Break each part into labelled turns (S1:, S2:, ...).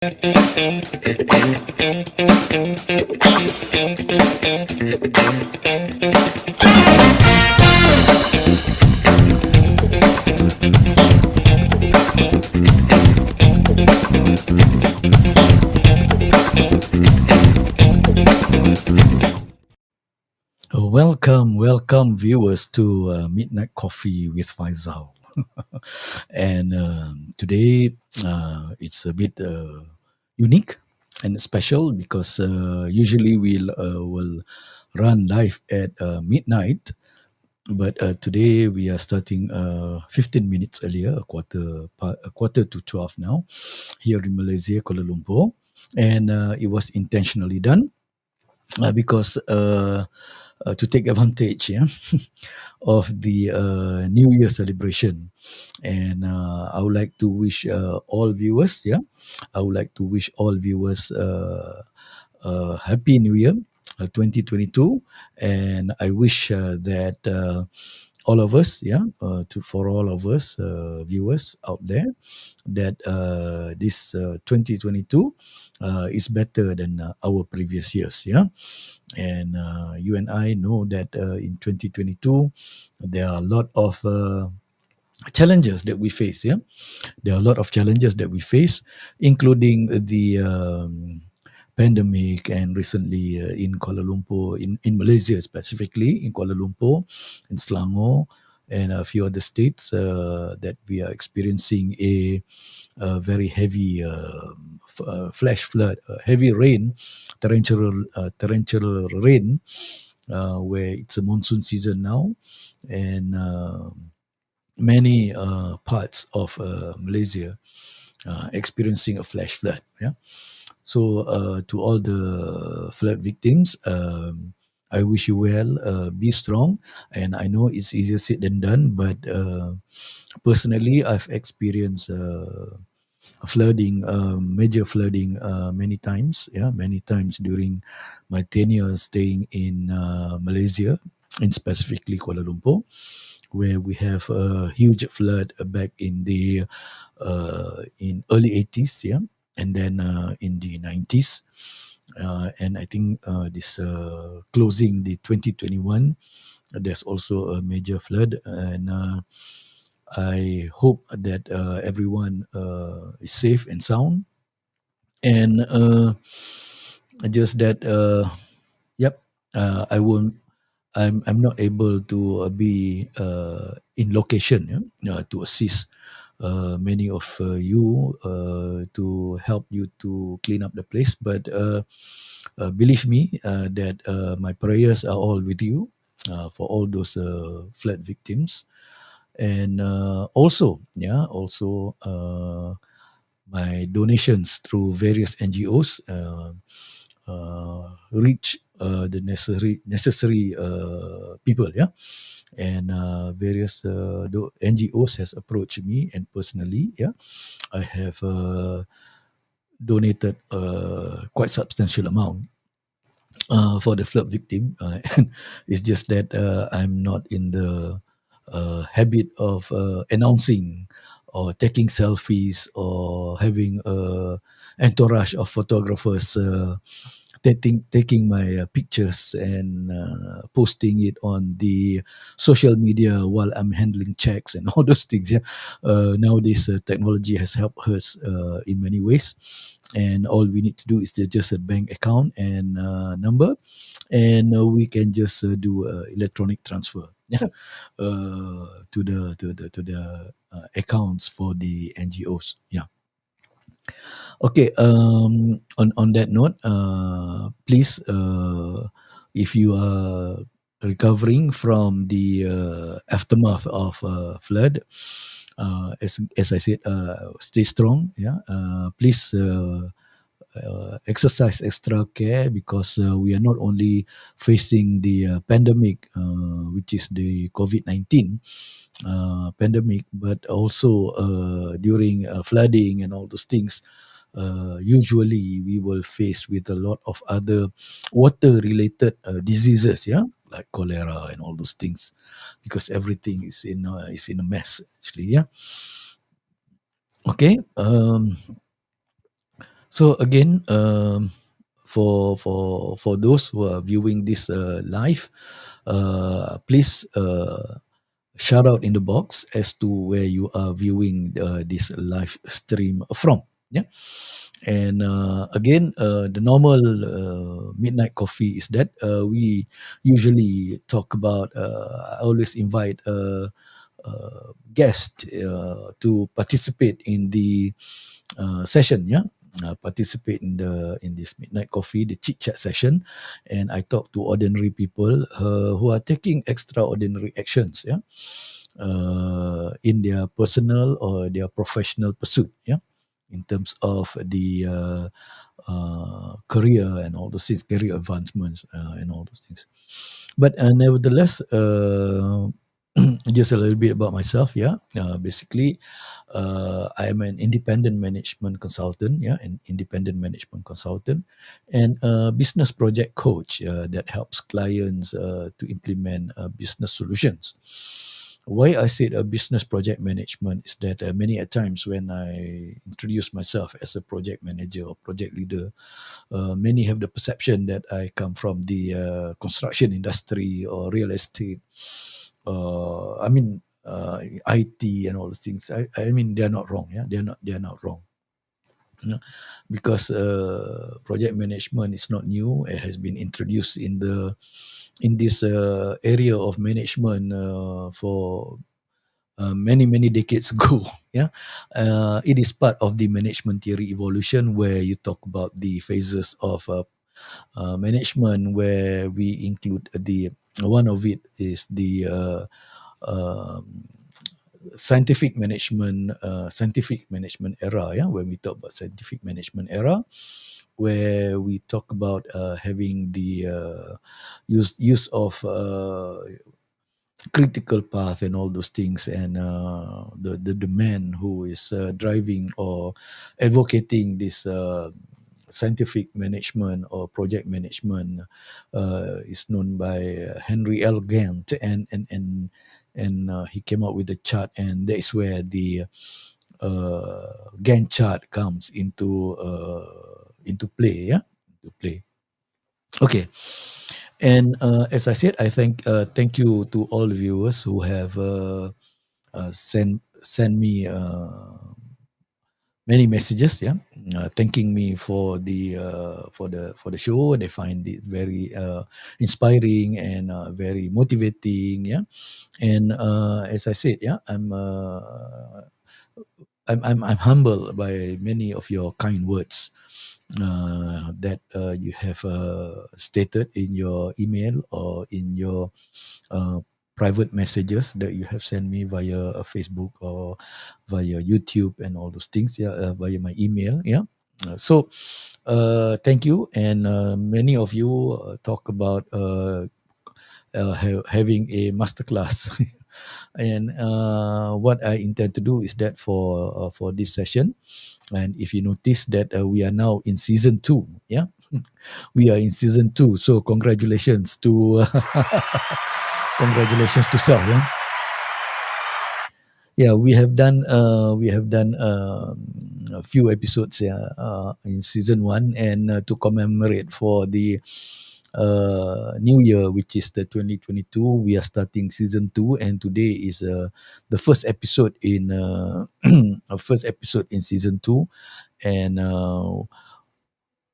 S1: Welcome, viewers, to Midnight Coffee with Faisal. And today it's a bit unique and special because usually will run live at midnight, but today we are starting 15 minutes earlier, a quarter to 12 now, here in Malaysia, Kuala Lumpur, and it was intentionally done because to take advantage, yeah, of the New Year celebration. And I would like to wish all viewers, yeah, I would like to wish all viewers Happy New Year 2022. And I wish that all of us, yeah, for all of us viewers out there, that this 2022 is better than our previous years, yeah. And you and I know that in 2022 there are a lot of challenges that we face, yeah. There are a lot of challenges that we face, including the pandemic, and recently in Kuala Lumpur, in Malaysia specifically, in Kuala Lumpur, in Selangor, and a few other states that we are experiencing a very heavy flash flood, heavy rain, torrential rain, where it's a monsoon season now, and many parts of Malaysia experiencing a flash flood. Yeah. So to all the flood victims, I wish you well. Be strong, and I know it's easier said than done. But personally, I've experienced flooding, major flooding, many times. Yeah, many times during my tenure staying in Malaysia, in specifically Kuala Lumpur, where we have a huge flood back in early 80s, yeah, and then in the 90s. And I think this closing the 2021, there's also a major flood, and I hope that everyone is safe and sound, and just that, yep, I won't. I'm not able to be in location, yeah, to assist many of you to help you to clean up the place. But believe me that my prayers are all with you for all those flood victims, and also my donations through various NGOs reach the necessary people, yeah. And various NGOs has approached me, and personally, yeah, I have donated quite substantial amount for the flood victim. And it's just that I'm not in the habit of announcing or taking selfies or having a entourage of photographers taking my pictures and posting it on the social media while I'm handling checks and all those things. Yeah, nowadays technology has helped us in many ways, and all we need to do is just a bank account and number, and we can just do electronic transfer. Yeah, to the accounts for the NGOs. Yeah. Okay. On that note, please, if you are recovering from the aftermath of flood, as I said, stay strong. Yeah. Please. Exercise extra care, because we are not only facing the pandemic, which is the COVID-19 pandemic, but also during flooding and all those things. Usually we will face with a lot of other water related diseases, yeah, like cholera and all those things, because everything is in a mess actually. Yeah. Okay. So again, for those who are viewing this live, please shout out in the box as to where you are viewing this live stream from. Yeah, and again, the normal midnight coffee is that we usually talk about. I always invite guest to participate in the session. Yeah, participate in this midnight coffee, the chit chat session, and I talk to ordinary people who are taking extraordinary actions. Yeah, in their personal or their professional pursuit. Yeah, in terms of the career and all those things, career advancements and all those things. But nevertheless, just a little bit about myself. Yeah, basically, I am an independent management consultant. Yeah, an independent management consultant, and a business project coach that helps clients to implement business solutions. Why I said a business project management is that many a times when I introduce myself as a project manager or project leader, many have the perception that I come from the construction industry or real estate. I mean, IT and all the things. I mean, they are not wrong. Yeah, they are not wrong. You know, because project management is not new. It has been introduced in this area of management for many decades ago. Yeah, it is part of the management theory evolution where you talk about the phases of management, where we include the one of it is the um, scientific management era. Yeah, when we talk about scientific management era, where we talk about having the use of critical path and all those things, and the man who is driving or advocating this scientific management or project management is known by Henry L. Gantt, and he came up with the chart, and that is where the Gantt chart comes into play. Yeah, into play. Okay, and as I said, I thank you to all the viewers who have sent me many messages. Yeah, thanking me for the show. They find it very inspiring and very motivating. Yeah, and as I said, yeah, I'm humbled by many of your kind words that you have stated in your email or in your uh, private messages that you have sent me via Facebook or via YouTube and all those things. Yeah, via my email. Yeah. So, thank you. And many of you talk about having a masterclass. And what I intend to do is that for this session, and if you notice that we are now in season 2. Yeah, we are in season 2. So congratulations to congratulations to Sal. Yeah, yeah, we have done a few episodes, yeah, in season 1, and to commemorate for the new year, which is the 2022, we are starting season 2, and today is the first episode in first episode in season 2. And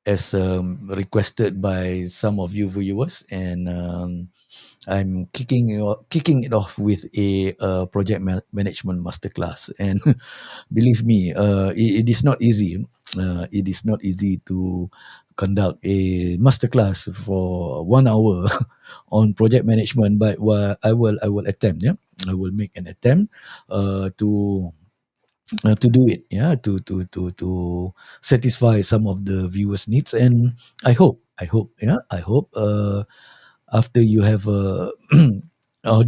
S1: as requested by some of you viewers, and I'm kicking it off with a project management masterclass. And believe me, it is not easy. It is not easy to conduct a masterclass for 1 hour on project management, but I will attempt. Yeah, I will make an attempt to do it. Yeah, to satisfy some of the viewers' needs, and I hope after you have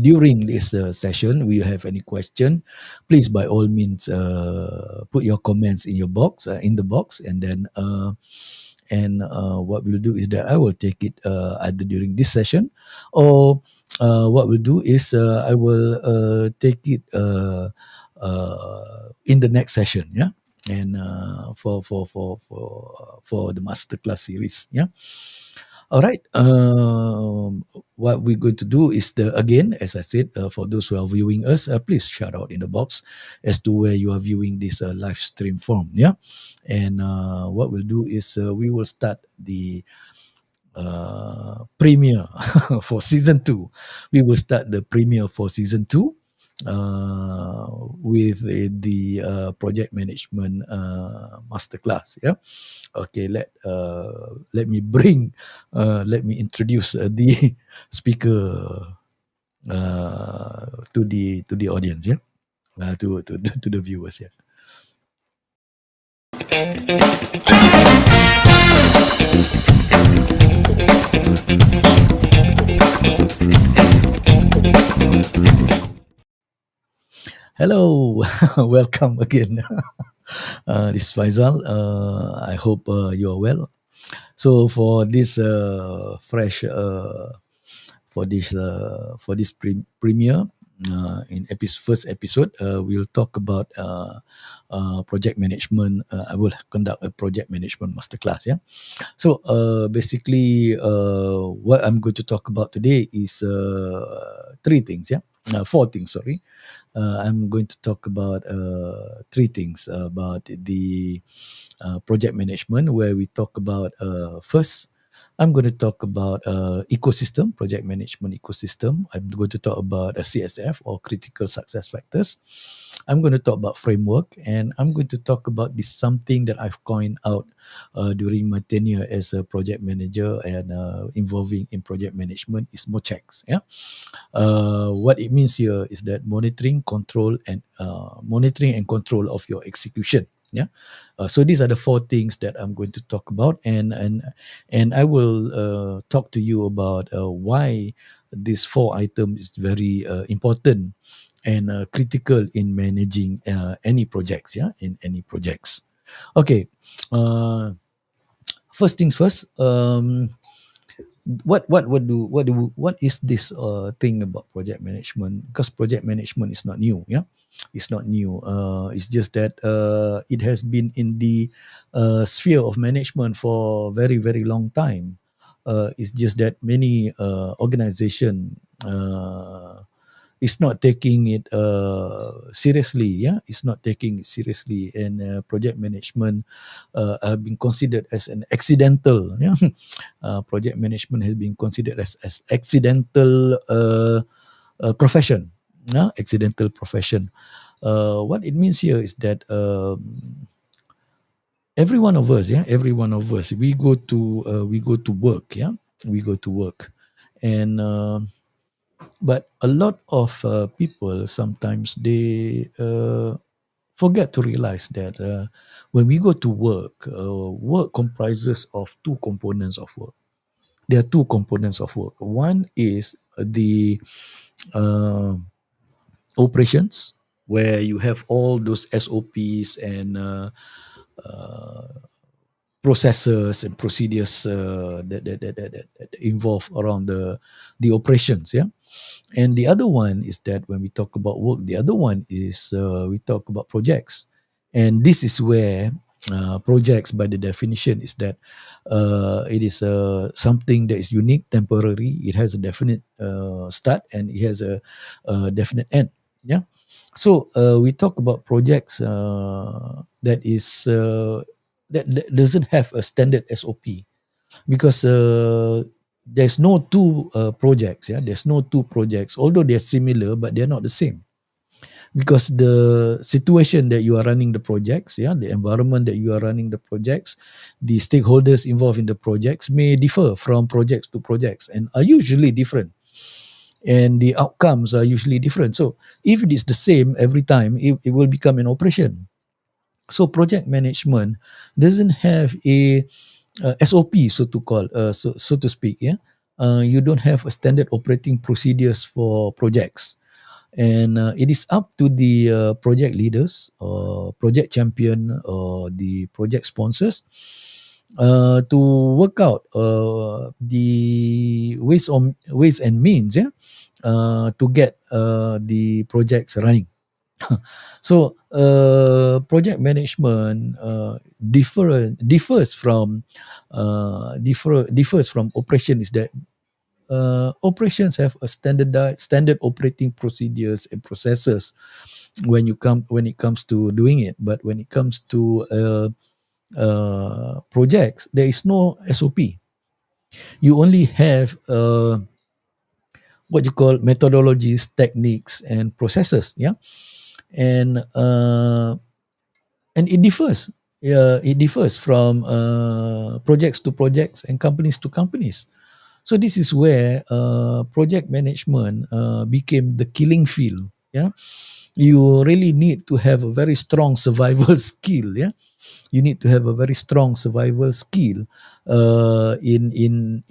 S1: during this session, we have any question, please by all means put your comments in your box, in the box, and then what we'll do is that I will take it either during this session, or what we'll do is I will take it in the next session. Yeah, and for the masterclass series. Yeah. All right. What we're going to do is again, as I said, for those who are viewing us, please shout out in the box as to where you are viewing this live stream from. Yeah, and what we'll do is we will start the premiere for season two. We will start the premiere for season two with the project management masterclass. Yeah. Okay. Let me introduce the speaker to the audience. Yeah. To the viewers. Yeah. Hello, welcome again. This is Faisal. I hope you are well. So for this fresh for this premiere in first episode, we'll talk about project management. I will conduct a project management masterclass. Yeah. So basically, what I'm going to talk about today is three things. Yeah. Four things. Sorry. I'm going to talk about three things about the project management, where we talk about first, I'm going to talk about ecosystem, project management ecosystem. I'm going to talk about CSF, or critical success factors. I'm going to talk about framework, and I'm going to talk about this something that I've coined out during my tenure as a project manager and involving in project management is MOCHEX. Yeah. What it means here is that monitoring and control of your execution. Yeah. So these are the four things that I'm going to talk about, and I will talk to you about why these four items is very important and critical in managing any projects. Yeah, in any projects. Okay. First things first. What is this thing about project management? Because project management is not new. Yeah, it's not new. It's just that it has been in the sphere of management for very very long time. It's just that many organization is not taking it seriously. Yeah, it's not taking it seriously, and project management have been considered as an accidental. Yeah, project management has been considered as accidental profession. Yeah, accidental profession. What it means here is that every one of us, we go to work. Yeah, we go to work, and but a lot of people sometimes they forget to realize that when we go to work, work comprises of two components of work. There are two components of work. One is the uh, operations, where you have all those SOPs and processes and procedures that involve around the operations. Yeah. And the other one is that when we talk about work, the other one is we talk about projects. And this is where projects, by the definition, is that it is something that is unique, temporary. It has a definite start, and it has a definite end. Yeah. So we talk about projects that doesn't have a standard SOP, because there's no two projects. Yeah, there's no two projects, although they're similar, but they're not the same, because the situation that you are running the projects, yeah, the environment that you are running the projects, the stakeholders involved in the projects may differ from projects to projects and are usually different, and the outcomes are usually different. So if it is the same every time, it will become an operation. So project management doesn't have a SOP, so to speak. Yeah, you don't have a standard operating procedures for projects, and it is up to the project leaders, or project champion, or the project sponsors to work out the ways and means. Yeah, to get the projects running. So project management differs from operation is that operations have a standard operating procedures and processes when it comes to doing it. But when it comes to projects, there is no SOP. You only have what you call methodologies, techniques, and processes. Yeah, and and it differs. It differs from projects to projects and companies to companies. So this is where project management became the killing field. Yeah, you really need to have a very strong survival skill. Yeah, you need to have a very strong survival skill in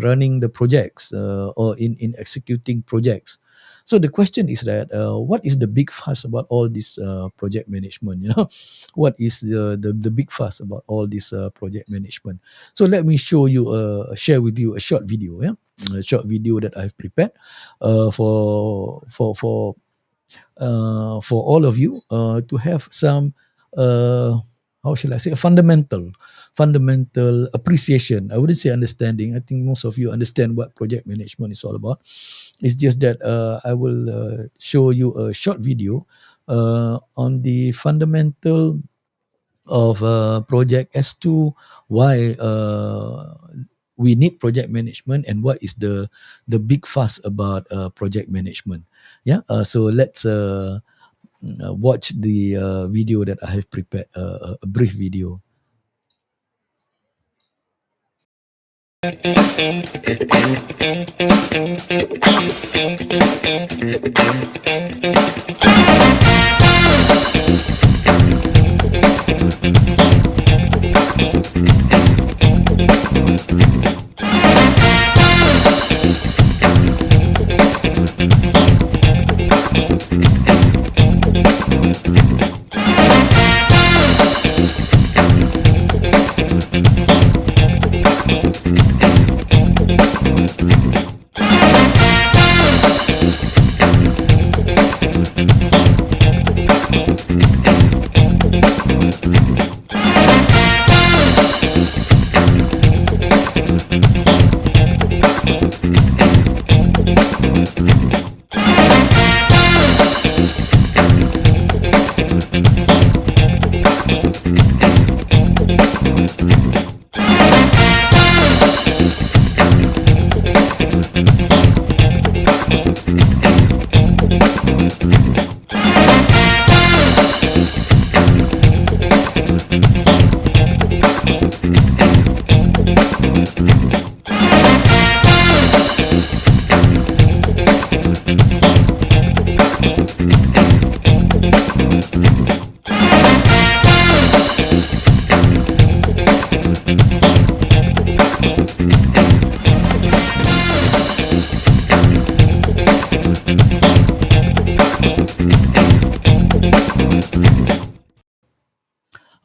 S1: running the projects or in executing projects. So the question is that what is the big fuss about all this project management? You know, what is the big fuss about all this project management? So let me show you, share with you a short video. Yeah, a short video that I've prepared for all of you to have some uh, how shall I say, a fundamental appreciation. I wouldn't say understanding. I think most of you understand what project management is all about. It's just that I will show you a short video on the fundamental of project S2, why we need project management, and what is the big fuss about project management. Yeah, so let's watch the video that I have prepared, a brief video.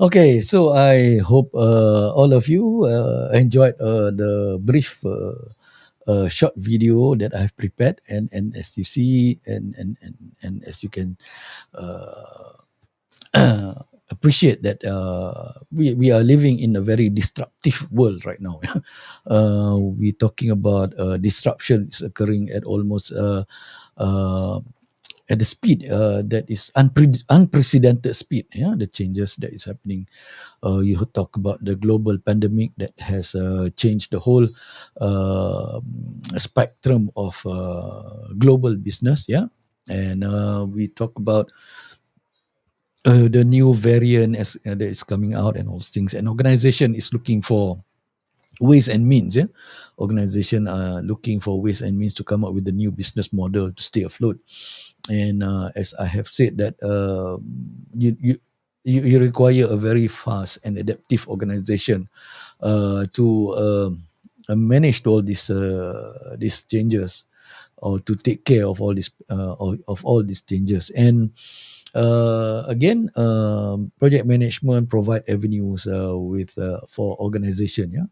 S1: Okay, so I hope all of you enjoyed the brief short video that I've prepared, and as you see, and as you can uh, appreciate that we are living in a very disruptive world right now. We're talking about disruptions occurring at almost uh, at the speed that is unprecedented speed. Yeah, the changes that is happening. You talk about the global pandemic that has changed the whole uh, spectrum of global business. Yeah, and we talk about the new variant that is coming out and all those things. And organization is looking for ways and means. Yeah, organization are looking for ways and means to come up with a new business model to stay afloat. And as I have said that you, you you require a very fast and adaptive organization to manage all these changes, or to take care of all of all these changes. And again, project management provide avenues with for organization. Yeah,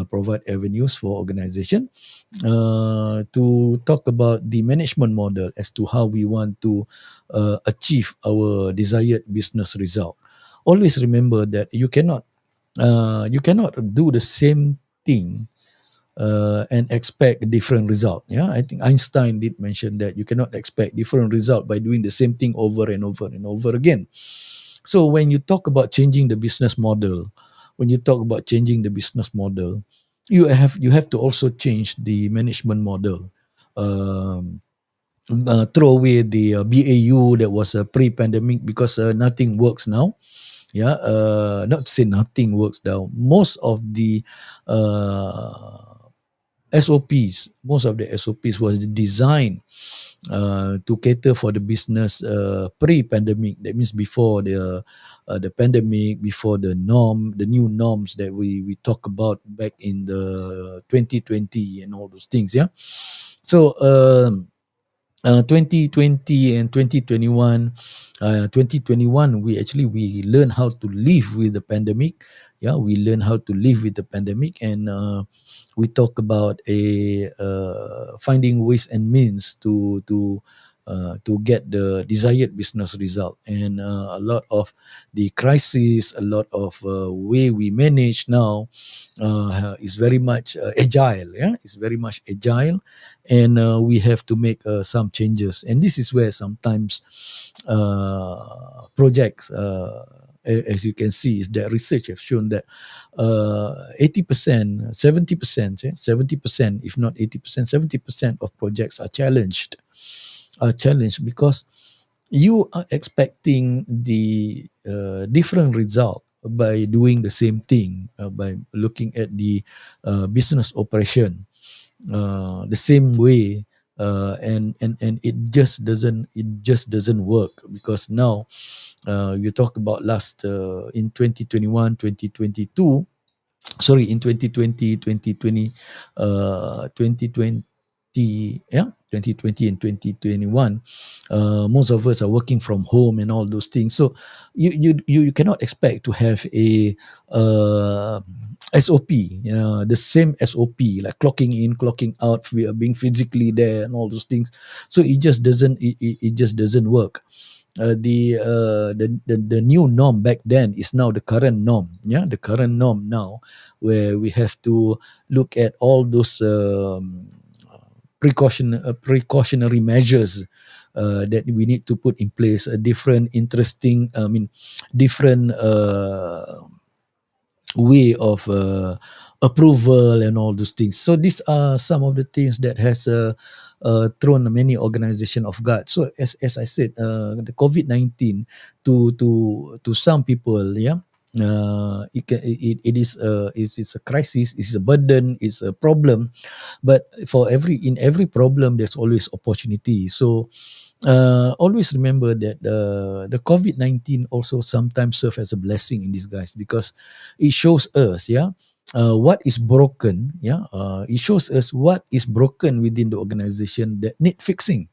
S1: provide avenues for organization to talk about the management model as to how we want to achieve our desired business result. Always remember that you cannot do the same thing and expect a different result. Yeah, I think Einstein did mention that you cannot expect different result by doing the same thing over and over and over again. So when you talk about changing the business model, when you talk about changing the business model, you have to also change the management model. Um, Throw away the BAU that was pre-pandemic, because nothing works now. Yeah, not to say nothing works now. Most of the SOPs, most of the SOPs was designed to cater for the business pre-pandemic. That means before the pandemic, before the new norms that we talk about back in the 2020 and all those things. Yeah, so 2020 and 2021, 2021 we learn how to live with the pandemic. Yeah, we learn how to live with the pandemic, and we talk about a finding ways and means to get the desired business result. And a lot of the crisis, a lot of way we manage now is very much agile. Yeah, it's very much agile, and we have to make some changes. And this is where sometimes projects, as you can see, is that research have shown that 80%, 70%, 70%, if not 80%, 70% of projects are challenged because you are expecting the different result by doing the same thing, by looking at the business operation the same way, and it just doesn't work, because now you talk about last in 2021, 2022, sorry, in 2020, 2020, 2020, yeah, 2020 and 2021, most of us are working from home and all those things. So you cannot expect to have a SOP, the same SOP, like clocking in, clocking out, being physically there and all those things. So it just doesn't work. The new norm back then is now the current norm. Yeah, the current norm now, where we have to look at all those precautionary measures that we need to put in place. A different interesting, different way of approval and all those things. So these are some of the things that has thrown many organization off guard. So as I said, the COVID-19 to some people, yeah, it is a crisis, it's a burden, it's a problem. But in every problem there's always opportunity. So always remember that the COVID-19 also sometimes serve as a blessing in disguise, because it shows us, yeah, what is broken. Yeah, it shows us what is broken within the organization that need fixing,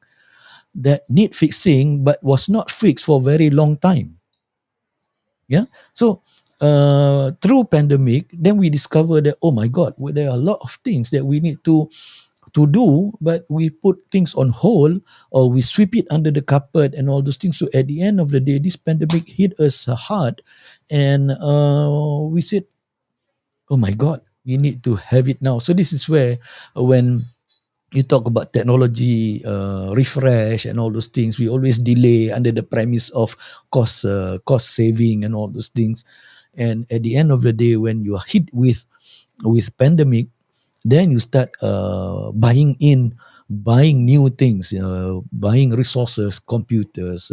S1: but was not fixed for a very long time. Yeah, so through pandemic, then we discover that, oh my god, there are a lot of things that we need to do, but we put things on hold, or we sweep it under the carpet and all those things. So at the end of the day, this pandemic hit us hard, and we said, oh my god, we need to have it now. So this is where, when you talk about technology refresh and all those things, we always delay under the premise of cost saving and all those things. And at the end of the day, when you are hit with pandemic, then you start buying new things, buying resources, computers,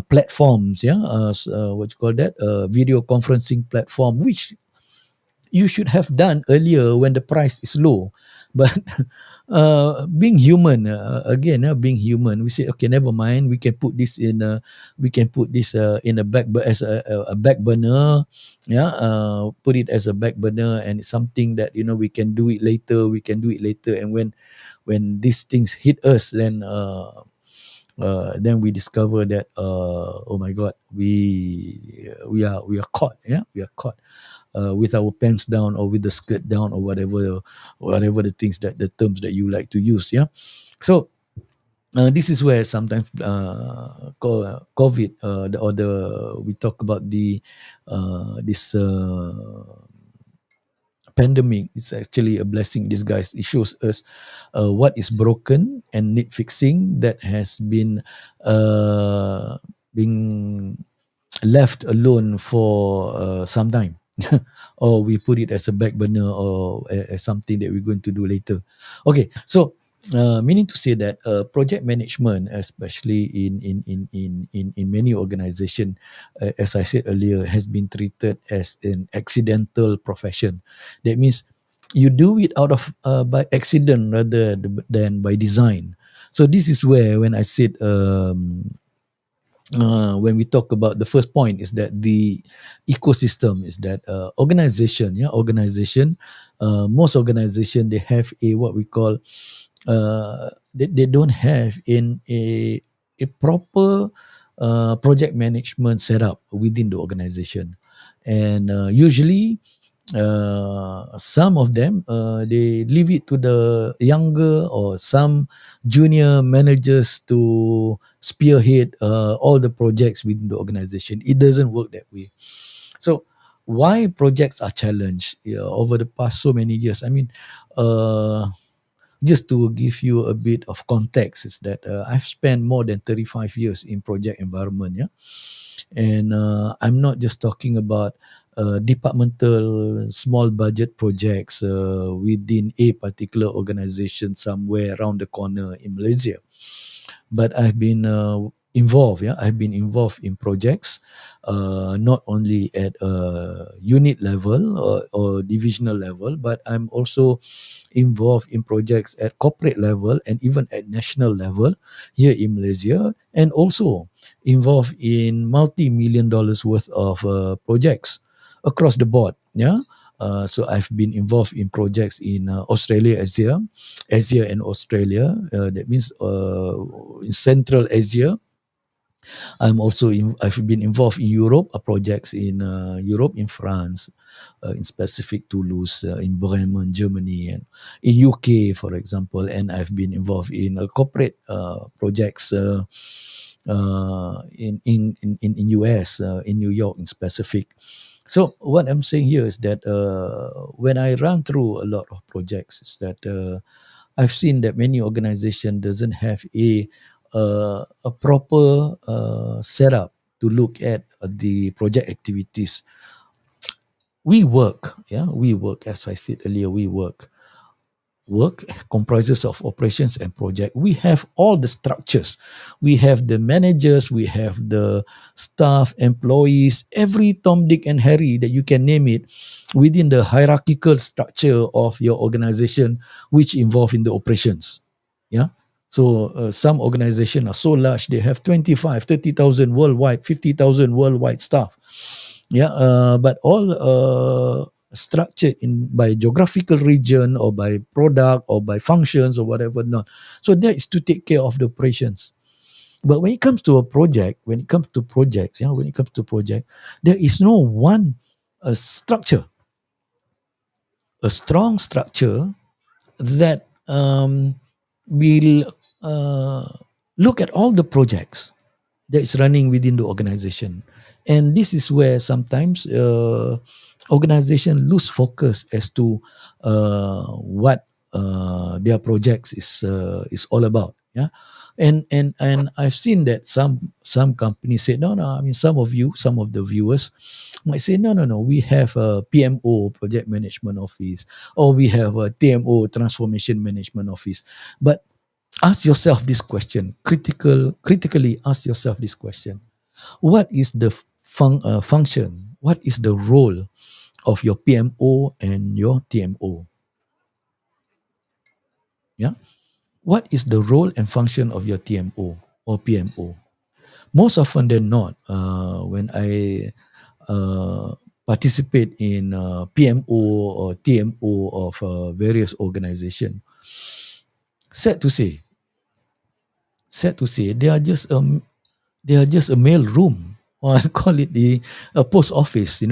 S1: platforms, yeah, what you call that, video conferencing platform, which you should have done earlier when the price is low. But being human, again, being human, we say, okay, never mind, we can put this in a as a back burner. Yeah, put it as a back burner, and it's something that, we can do it later, and when these things hit us, then then we discover that oh my god, we are caught, yeah, we are caught with our pants down or with the skirt down or whatever the things that the terms that you like to use, yeah. So this is where sometimes COVID or the we talk about the this pandemic is actually a blessing in disguise. It shows us what is broken and need fixing that has been being left alone for some time. Or we put it as a back burner or as something that we're going to do later. Okay, so meaning to say that project management, especially in many organization, as I said earlier, has been treated as an accidental profession. That means you do it out of by accident rather than by design. So this is where when I said when we talk about the first point is that the ecosystem is that organization, most organization they have a what we call they don't have in a proper project management setup within the organization, and usually some of them they leave it to the younger or some junior managers to spearhead all the projects within the organization. It doesn't work that way. So why projects are challenged, over the past so many years? I mean, just to give you a bit of context, is that I've spent more than 35 years in project environment, yeah. And I'm not just talking about departmental small budget projects within a particular organization somewhere around the corner in Malaysia, but I've been involved. Yeah, I've been involved in projects, not only at unit level or divisional level, but I'm also involved in projects at corporate level and even at national level here in Malaysia, and also involved in multi-million dollars worth of projects across the board. Yeah. So I've been involved in projects in Australia, Asia and Australia. That means in Central Asia. I've been involved in Europe, projects in Europe, in France, in specific Toulouse, in Bremen, Germany, and in UK, for example. And I've been involved in corporate projects in US, in New York, in specific. So what I'm saying here is that when I run through a lot of projects, is that I've seen that many organization doesn't have a proper setup to look at the project activities. We work, as I said earlier, work comprises of operations and project. We have all the structures. We have the managers, we have the staff, employees, every Tom, Dick, and Harry that you can name it within the hierarchical structure of your organization, which involve in the operations. Yeah. So some organization are so large, they have 25, 30,000 worldwide, 50,000 worldwide staff. Yeah, but all structured in by geographical region or by product or by functions or whatever not. So that is to take care of the operations. But when it comes to a project, when it comes to projects, yeah, when it comes to project, there is no one structure, a strong structure that will look at all the projects that is running within the organization. And this is where sometimes organization lose focus as to what their projects is all about. Yeah. And I've seen that some companies say no, I mean, some of the viewers might say no, we have a PMO, project management office, or we have a TMO, transformation management office. But ask yourself this question, critically ask yourself this question: what is the function, what is the role of your PMO and your TMO? Yeah, what is the role and function of your TMO or PMO? Most often than not, when I uh, participate in PMO or TMO of various organizations, sad to say, sad to say, they are just a mail room, or I call it the post office.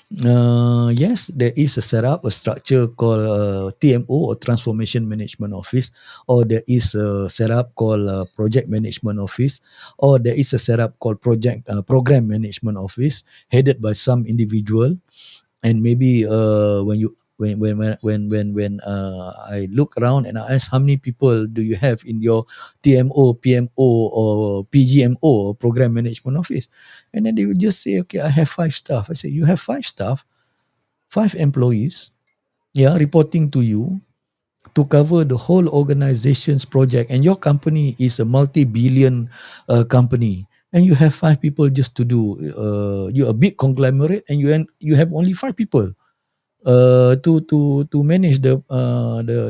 S1: Yes, there is a setup, a structure called TMO, or Transformation Management Office, or there is a setup called Project Management Office, or there is a setup called Project Program Management Office, headed by some individual. And maybe when I look around and I ask how many people do you have in your TMO, PMO, or PGMO, or Program Management Office, and then they will just say, okay, I have 5 staff. I say, you have 5 staff, 5 employees, yeah, reporting to you to cover the whole organization's project, and your company is a multi-billion company, and you have 5 people just to do. You're a big conglomerate, and you have only 5 people to manage the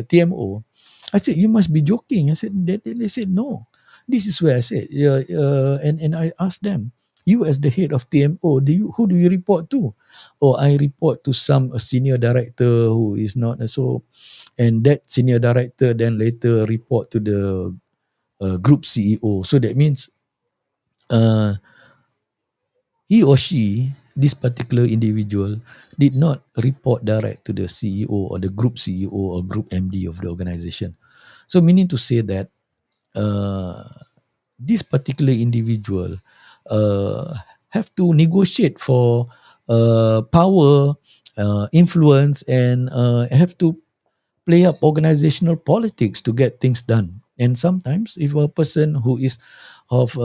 S1: TMO. I said, you must be joking. I said, they said no. This is where I said, yeah, and I asked them, you as the head of TMO, who do you report to? Oh, I report to some senior director who is not so, and that senior director then later report to the group CEO. So that means uh, he or she, this particular individual, did not report direct to the CEO or the group CEO or group MD of the organization. So meaning to say that uh, this particular individual uh, have to negotiate for power, influence, and have to play up organizational politics to get things done. And sometimes, if a person who is of,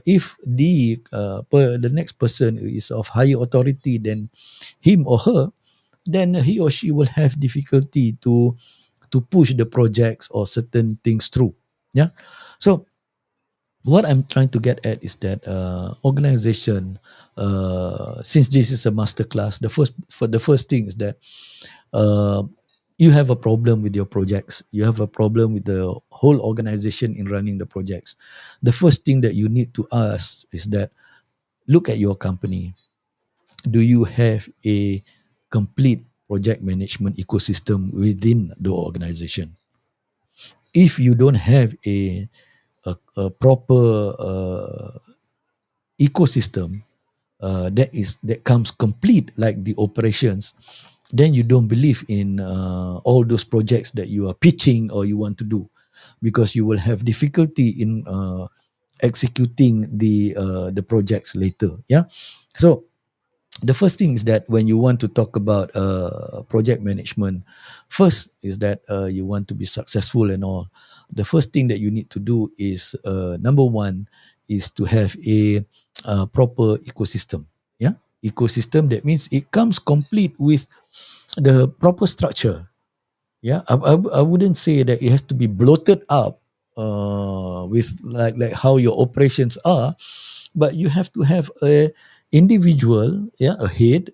S1: if the next person is of higher authority than him or her, then he or she will have difficulty to push the projects or certain things through. Yeah. So what I'm trying to get at is that organization, since this is a masterclass, the first thing is that uh, you have a problem with your projects. You have a problem with the whole organization in running the projects. The first thing that you need to ask is that, look at your company. Do you have a complete project management ecosystem within the organization? If you don't have a proper ecosystem that comes complete like the operations, then you don't believe in all those projects that you are pitching or you want to do, because you will have difficulty in executing the projects later. Yeah. So the first thing is that when you want to talk about project management, first is that you want to be successful and all. The first thing that you need to do is, number one, is to have a proper ecosystem. Yeah, ecosystem, that means it comes complete with the proper structure. Yeah, I wouldn't say that it has to be bloated up with like how your operations are, but you have to have a individual, yeah, a head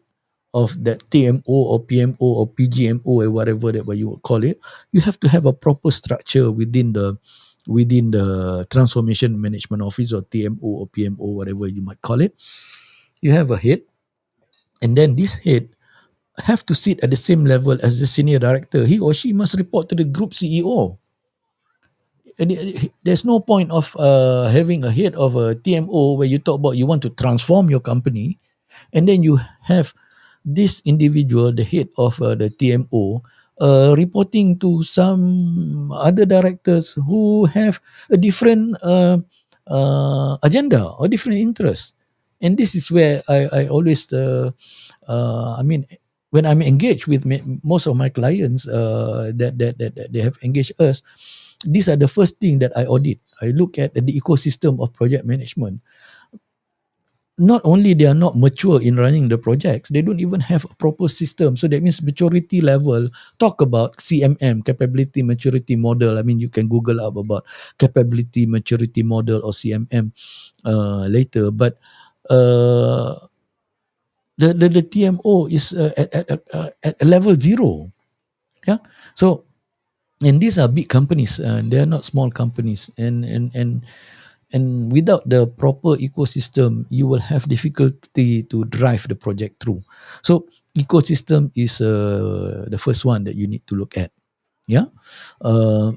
S1: of that TMO or PMO or PGMO or whatever that what you would call it. You have to have a proper structure within the transformation management office, or TMO or PMO, whatever you might call it. You have a head, and then this head have to sit at the same level as the senior director. He or she must report to the group CEO. And there's no point of having a head of a TMO where you talk about you want to transform your company, and then you have this individual, the head of the TMO, reporting to some other directors who have a different agenda or different interests. And this is where I always, I mean, when I'm engaged with most of my clients that they have engaged us, these are the first thing that I audit. I look at the ecosystem of project management. Not only they are not mature in running the projects, they don't even have a proper system. So that means maturity level. Talk about CMM, capability maturity model. I mean, you can Google up about capability maturity model or CMM later. But uh, the TMO is at a level 0. Yeah. So, and these are big companies. They are not small companies. And without the proper ecosystem, you will have difficulty to drive the project through. So ecosystem is the first one that you need to look at. Yeah. uh,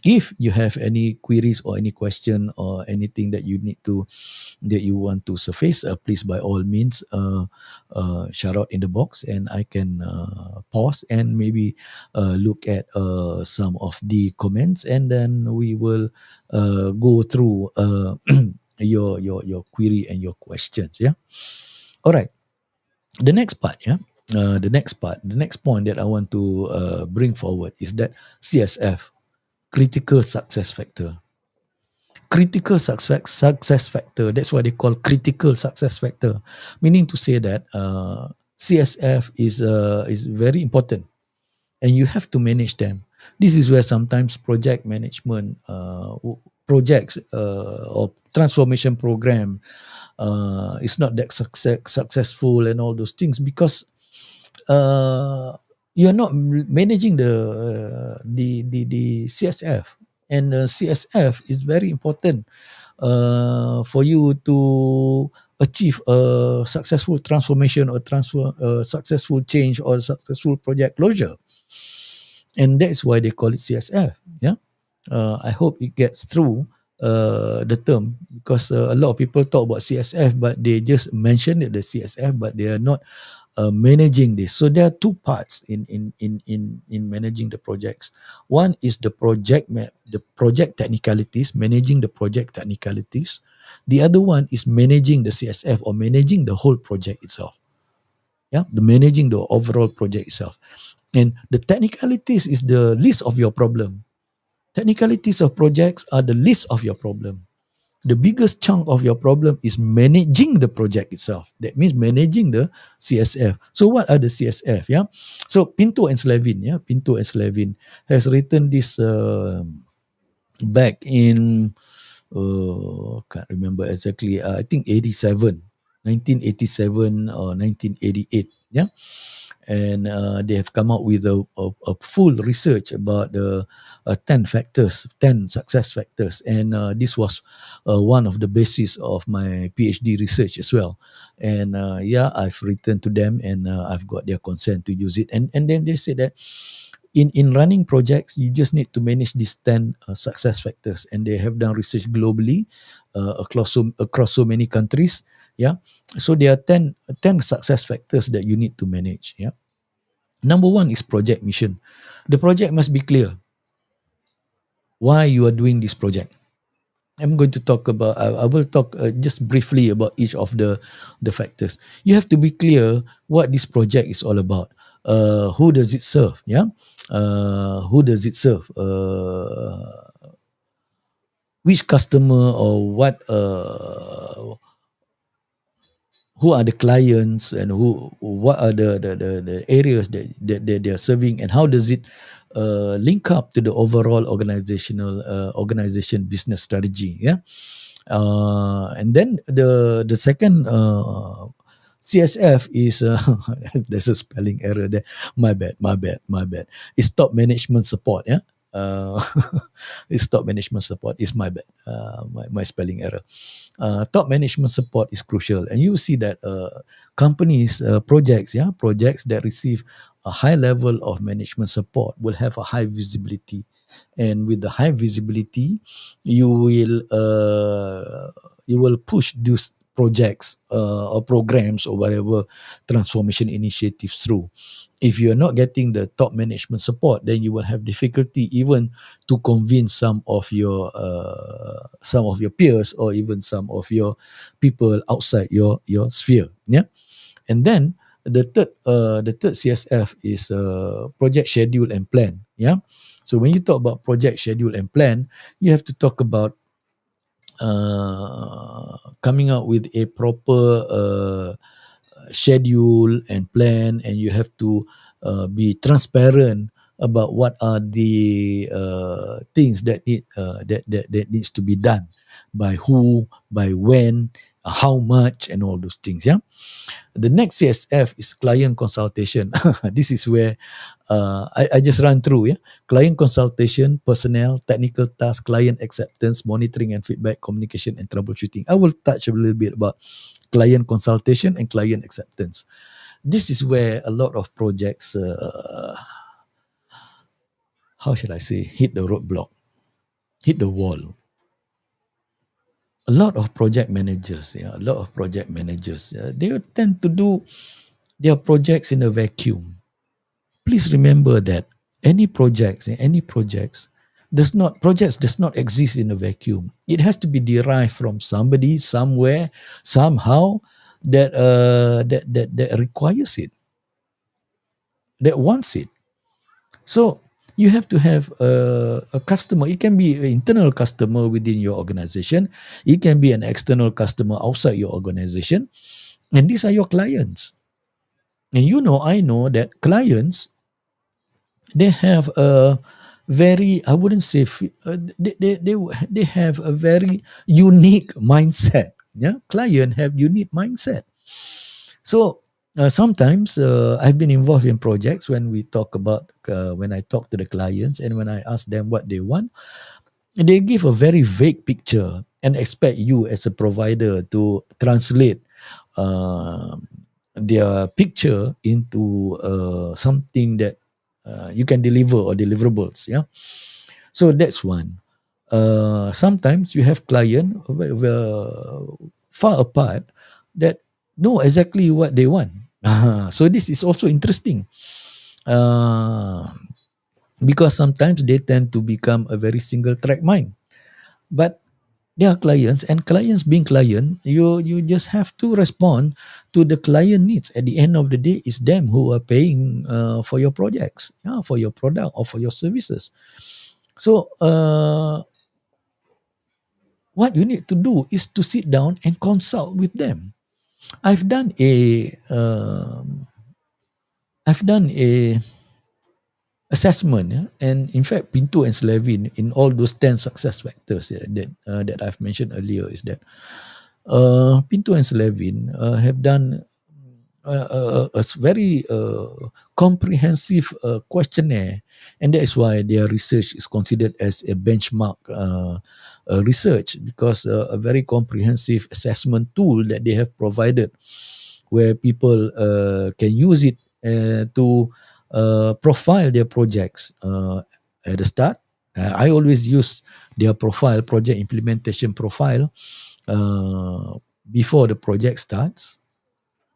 S1: if you have any queries or any question or anything that you want to surface, please by all means shout out in the box, and I can pause and maybe look at some of the comments, and then we will go through your query and your questions. Yeah. All right. The next part. Yeah. The next point that I want to bring forward is that CSF, critical success factor. Critical success factor. That's why they call critical success factor, meaning to say that CSF is very important, and you have to manage them. This is where sometimes project management, projects or transformation program is not that successful and all those things, because you're not managing the CSF, and CSF is very important for you to achieve a successful transformation or transfer successful change or successful project closure, and that's why they call it CSF. Yeah. I hope it gets through the term, because a lot of people talk about CSF, but they just mention it the CSF, but they are not managing this. So there are two parts in managing the projects. One is the project technicalities, managing the project technicalities. The other one is managing the CSF, or managing the whole project itself. Yeah, the managing the overall project itself. And the technicalities is the list of your problem. Technicalities of projects are the list of your problem. The biggest chunk of your problem is managing the project itself. That means managing the CSF. So what are the CSF? Yeah. So Pinto and Slevin, Pinto and Slevin has written this back in can't remember exactly. I think 1987 or 1988. Yeah. And they have come out with a full research about the 10 factors, 10 success factors. And this was one of the basis of my PhD research as well. And yeah, I've written to them, and I've got their consent to use it. And then they said that in running projects, you just need to manage these 10 success factors. And they have done research globally across so many countries. Yeah. So there are 10 success factors that you need to manage. Yeah. Number one is project mission. The project must be clear why you are doing this project. I'm going to talk about, I will talk just briefly about each of the factors. You have to be clear what this project is all about. Who does it serve? Yeah. Who does it serve? Which customer, or who are the clients, and what are the areas that they are serving, and how does it link up to the overall organization business strategy. Yeah. And then the second CSF is there's a spelling error there. My bad. It's top management support. Yeah. uh, it's top management support is my bad. My spelling error. Top management support is crucial, and you see that companies, projects that receive a high level of management support will have a high visibility, and with the high visibility, you will push those projects or programs or whatever transformation initiatives through. If you're not getting the top management support, then you will have difficulty even to convince some of your peers, or even some of your people outside your sphere. Yeah. And then the third CSF is project schedule and plan. Yeah. So when you talk about project schedule and plan, you have to talk about coming out with a proper schedule and plan, and you have to be transparent about what are the things that needs to be done, by who, by when, how much, and all those things. Yeah. The next CSF is client consultation. This is where I just run through. Yeah. Client consultation, personnel, technical task, client acceptance, monitoring and feedback, communication and troubleshooting. I will touch a little bit about client consultation and client acceptance. This is where a lot of projects how should I say, hit the roadblock, hit the wall. A lot of project managers, they tend to do their projects in a vacuum. Please remember that any projects does not exist in a vacuum. It has to be derived from somebody, somewhere, somehow, that requires it, that wants it. So you have to have a customer. It can be an internal customer within your organization. It can be an external customer outside your organization. And these are your clients. And I know that clients, they have a very, I wouldn't say, they have a very unique mindset. Yeah, client have unique mindset. So sometimes I've been involved in projects when we talk about when I talk to the clients and when I ask them what they want, they give a very vague picture and expect you as a provider to translate uh, their picture into something that you can deliver or deliverables. Yeah, so that's one. Sometimes you have client far apart that know exactly what they want. So this is also interesting. Uh, because sometimes they tend to become a very single track mind. But they are clients, and clients being client, you just have to respond to the client needs. At the end of the day, it's them who are paying for your projects, yeah, for your product or for your services. So what you need to do is to sit down and consult with them. I've done a I've done a assessment, yeah? And in fact, Pinto and Slevin, in all those 10 success factors, yeah, that I've mentioned earlier, is that Pinto and Slevin have done a very comprehensive questionnaire, and that is why their research is considered as a benchmark research, because a very comprehensive assessment tool that they have provided, where people can use it to profile their projects at the start. I always use their profile, project implementation profile, before the project starts,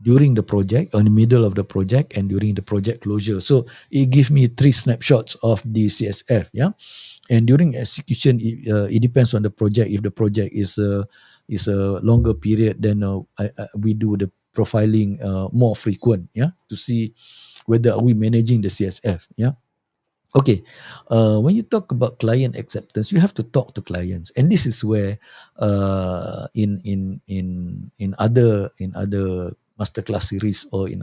S1: during the project, or in the middle of the project, and during the project closure. So it gives me 3 snapshots of the CSF. Yeah, and during execution, it depends on the project. If the project is a longer period, then we do the profiling more frequent. Yeah, to see whether are we managing the CSF. Yeah. Okay, when you talk about client acceptance, you have to talk to clients, and this is where in other masterclass series, or in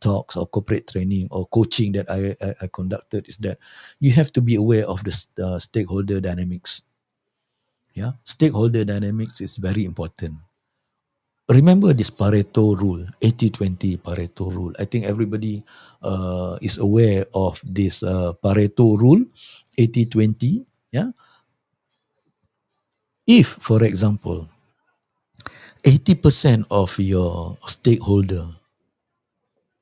S1: talks or corporate training or coaching that I conducted, is that you have to be aware of the stakeholder dynamics. Yeah, stakeholder dynamics is very important. Remember this Pareto rule, 80-20 Pareto rule. I think everybody is aware of this Pareto rule, 80-20. Yeah. If, for example, 80% of your stakeholder,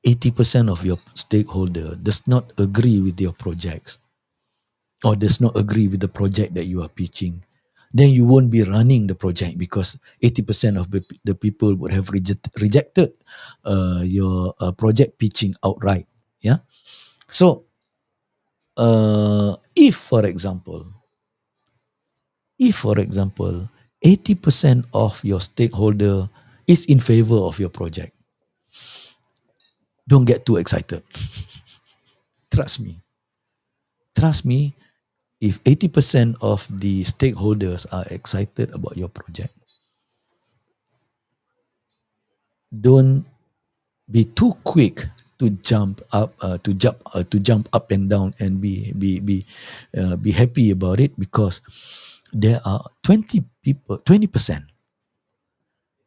S1: 80% of your stakeholder does not agree with your projects, or does not agree with the project that you are pitching, then you won't be running the project, because 80% of the people would have rejected your project pitching outright. Yeah. So if for example, 80% of your stakeholder is in favor of your project, don't get too excited. Trust me. Trust me, if 80% of the stakeholders are excited about your project, don't be too quick to jump up to jump up and down and be happy about it, because there are 20%.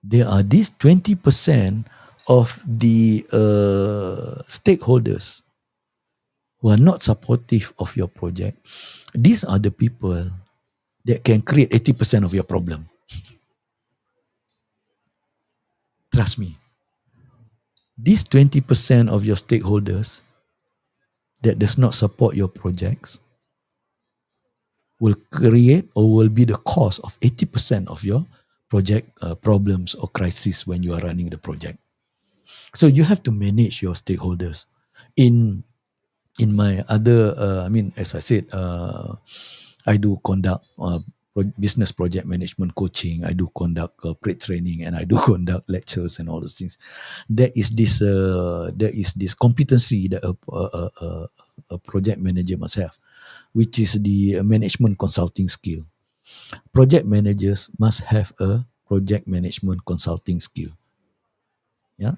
S1: There are these 20% of the stakeholders who are not supportive of your project. These are the people that can create 80% of your problem. Trust me. These 20% of your stakeholders that does not support your projects will create or will be the cause of 80% of your project problems or crisis when you are running the project. So you have to manage your stakeholders. In my other, as I said, I do conduct business project management coaching. I do conduct corporate training, and I do conduct lectures and all those things. There is this competency that a project manager must have, which is the management consulting skill. Project managers must have a project management consulting skill. Yeah.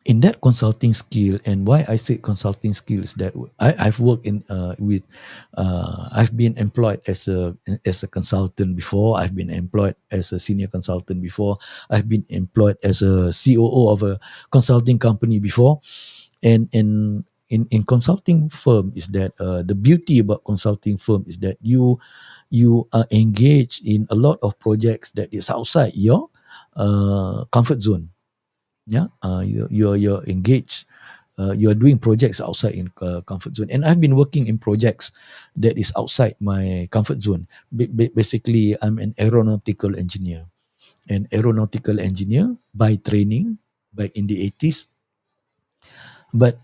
S1: In that consulting skill, and why I say consulting skill is that I've worked I've been employed as a consultant before. I've been employed as a senior consultant before. I've been employed as a COO of a consulting company before, and in consulting firm is that the beauty about consulting firm is that you are engaged in a lot of projects that is outside your comfort zone. Yeah, you're engaged. You're doing projects outside in comfort zone, and I've been working in projects that is outside my comfort zone. Basically, I'm an aeronautical engineer, by training back in the 80s, but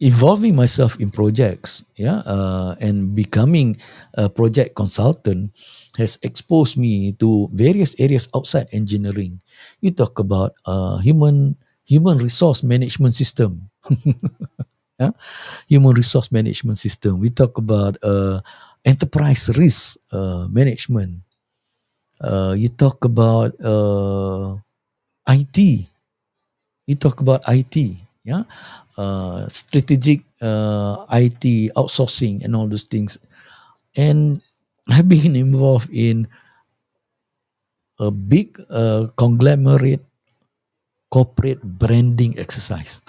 S1: involving myself in projects, and becoming a project consultant has exposed me to various areas outside engineering. You talk about human resource management system, yeah? Human resource management system. We talk about enterprise risk management. You talk about IT. You talk about IT, yeah, strategic IT outsourcing and all those things. And I've been involved in a big conglomerate corporate branding exercise.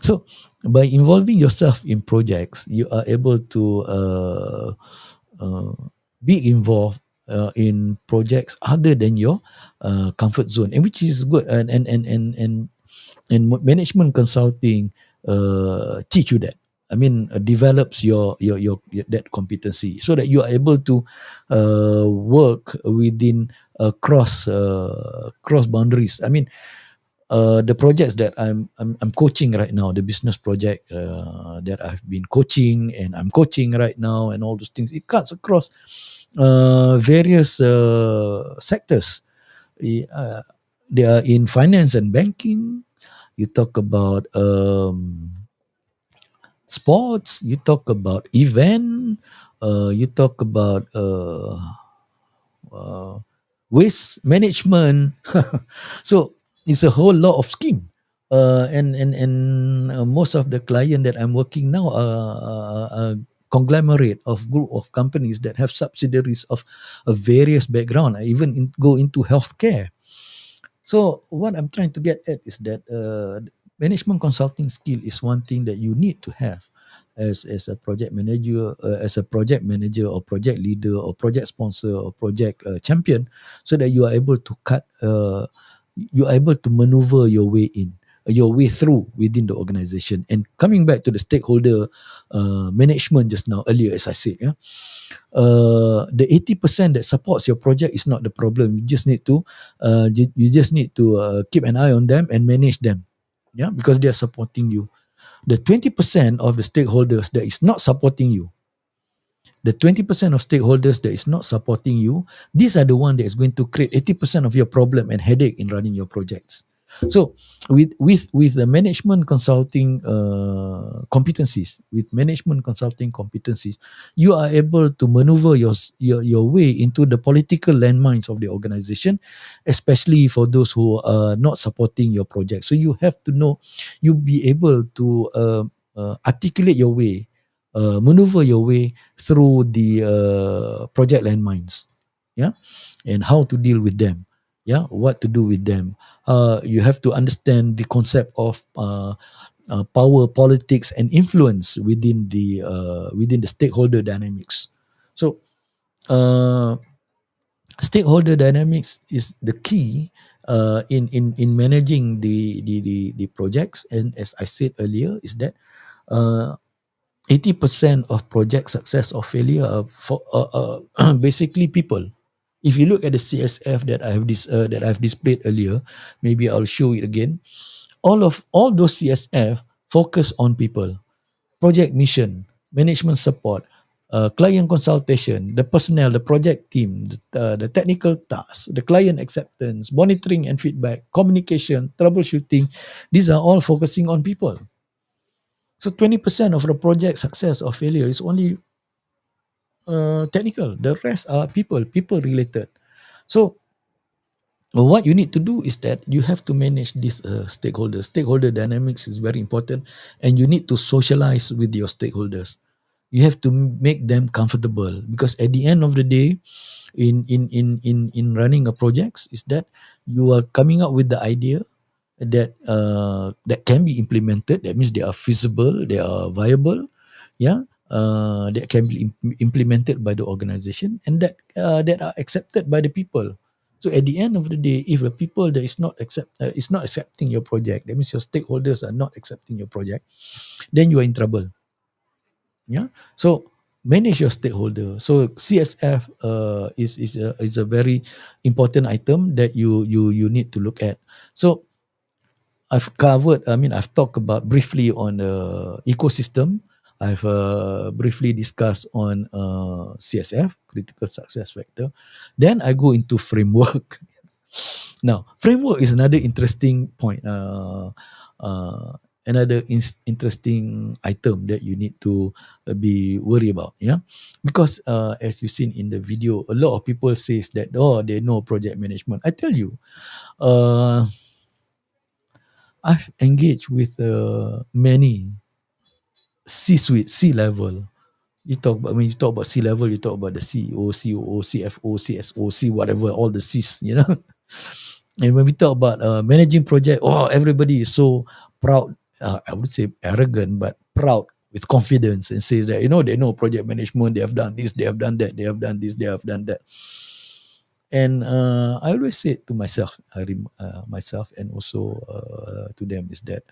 S1: So by involving yourself in projects, you are able to uh, be involved in projects other than your comfort zone, and which is good. And management consulting teach you that. Develops your that competency so that you are able to work within cross boundaries. The projects that I'm coaching right now, the business project that I've been coaching and I'm coaching right now, and all those things, it cuts across various sectors. Uh, they are in finance and banking. You talk about sports. You talk about event. You talk about waste management. So it's a whole lot of scheme. And most of the client that I'm working now are a conglomerate of group of companies that have subsidiaries of various background. I even go into healthcare. So what I'm trying to get at is that management consulting skill is one thing that you need to have as a project manager or project leader or project sponsor or project champion, so that you are able to you are able to maneuver your way through within the organization. And coming back to the stakeholder management just now earlier, as I said, the 80% that supports your project is not the problem. You just need to keep an eye on them and manage them, yeah, because they are supporting you. The 20% of the stakeholders that is not supporting you, the 20% of stakeholders that is not supporting you, these are the one that is going to create 80% of your problem and headache in running your projects. So with the management consulting competencies, you are able to maneuver your way into the political landmines of the organization, especially for those who are not supporting your project. So you have to know, you be able to articulate your way, maneuver your way through the project landmines, yeah, and how to deal with them, yeah, what to do with them. You have to understand the concept of power, politics, and influence within the stakeholder dynamics. So, stakeholder dynamics is the key in managing the projects. And as I said earlier, is that uh, 80% of project success or failure are basically people. If you look at the CSF that that I've displayed earlier, maybe I'll show it again. All those CSF focus on people: project mission, management support, client consultation, the personnel, the project team, the technical tasks, the client acceptance, monitoring and feedback, communication, troubleshooting. These are all focusing on people. So 20% of the project success or failure is only technical. The rest are people related. So what you need to do is that you have to manage these stakeholders. Stakeholder dynamics is very important, and you need to socialize with your stakeholders. You have to make them comfortable, because at the end of the day, in running a project, is that you are coming up with the idea that can be implemented. That means they are feasible, they are viable, yeah, that can be implemented by the organization, and that are accepted by the people. So at the end of the day, if the people that is not accepting your project, that means your stakeholders are not accepting your project, then you are in trouble. Yeah. So manage your stakeholder. So CSF is a very important item that you need to look at. So I've talked about briefly on the ecosystem. I've briefly discussed on CSF, critical success factor. Then I go into framework. Now, framework is another interesting point. Another interesting item that you need to be worried about. Yeah, because as you've seen in the video, a lot of people says that, oh, they know project management. I tell you, uh, I've engaged with many C-suite, C-level. When you talk about C-level, you talk about the CEO, COO, CFO, CSO, C whatever, all the C's, you know. And when we talk about managing project, oh, everybody is so proud. I would say arrogant, but proud with confidence, and says that, they know project management. They have done this, they have done that, they have done this, they have done that. And I always say to myself, myself, and also to them, is that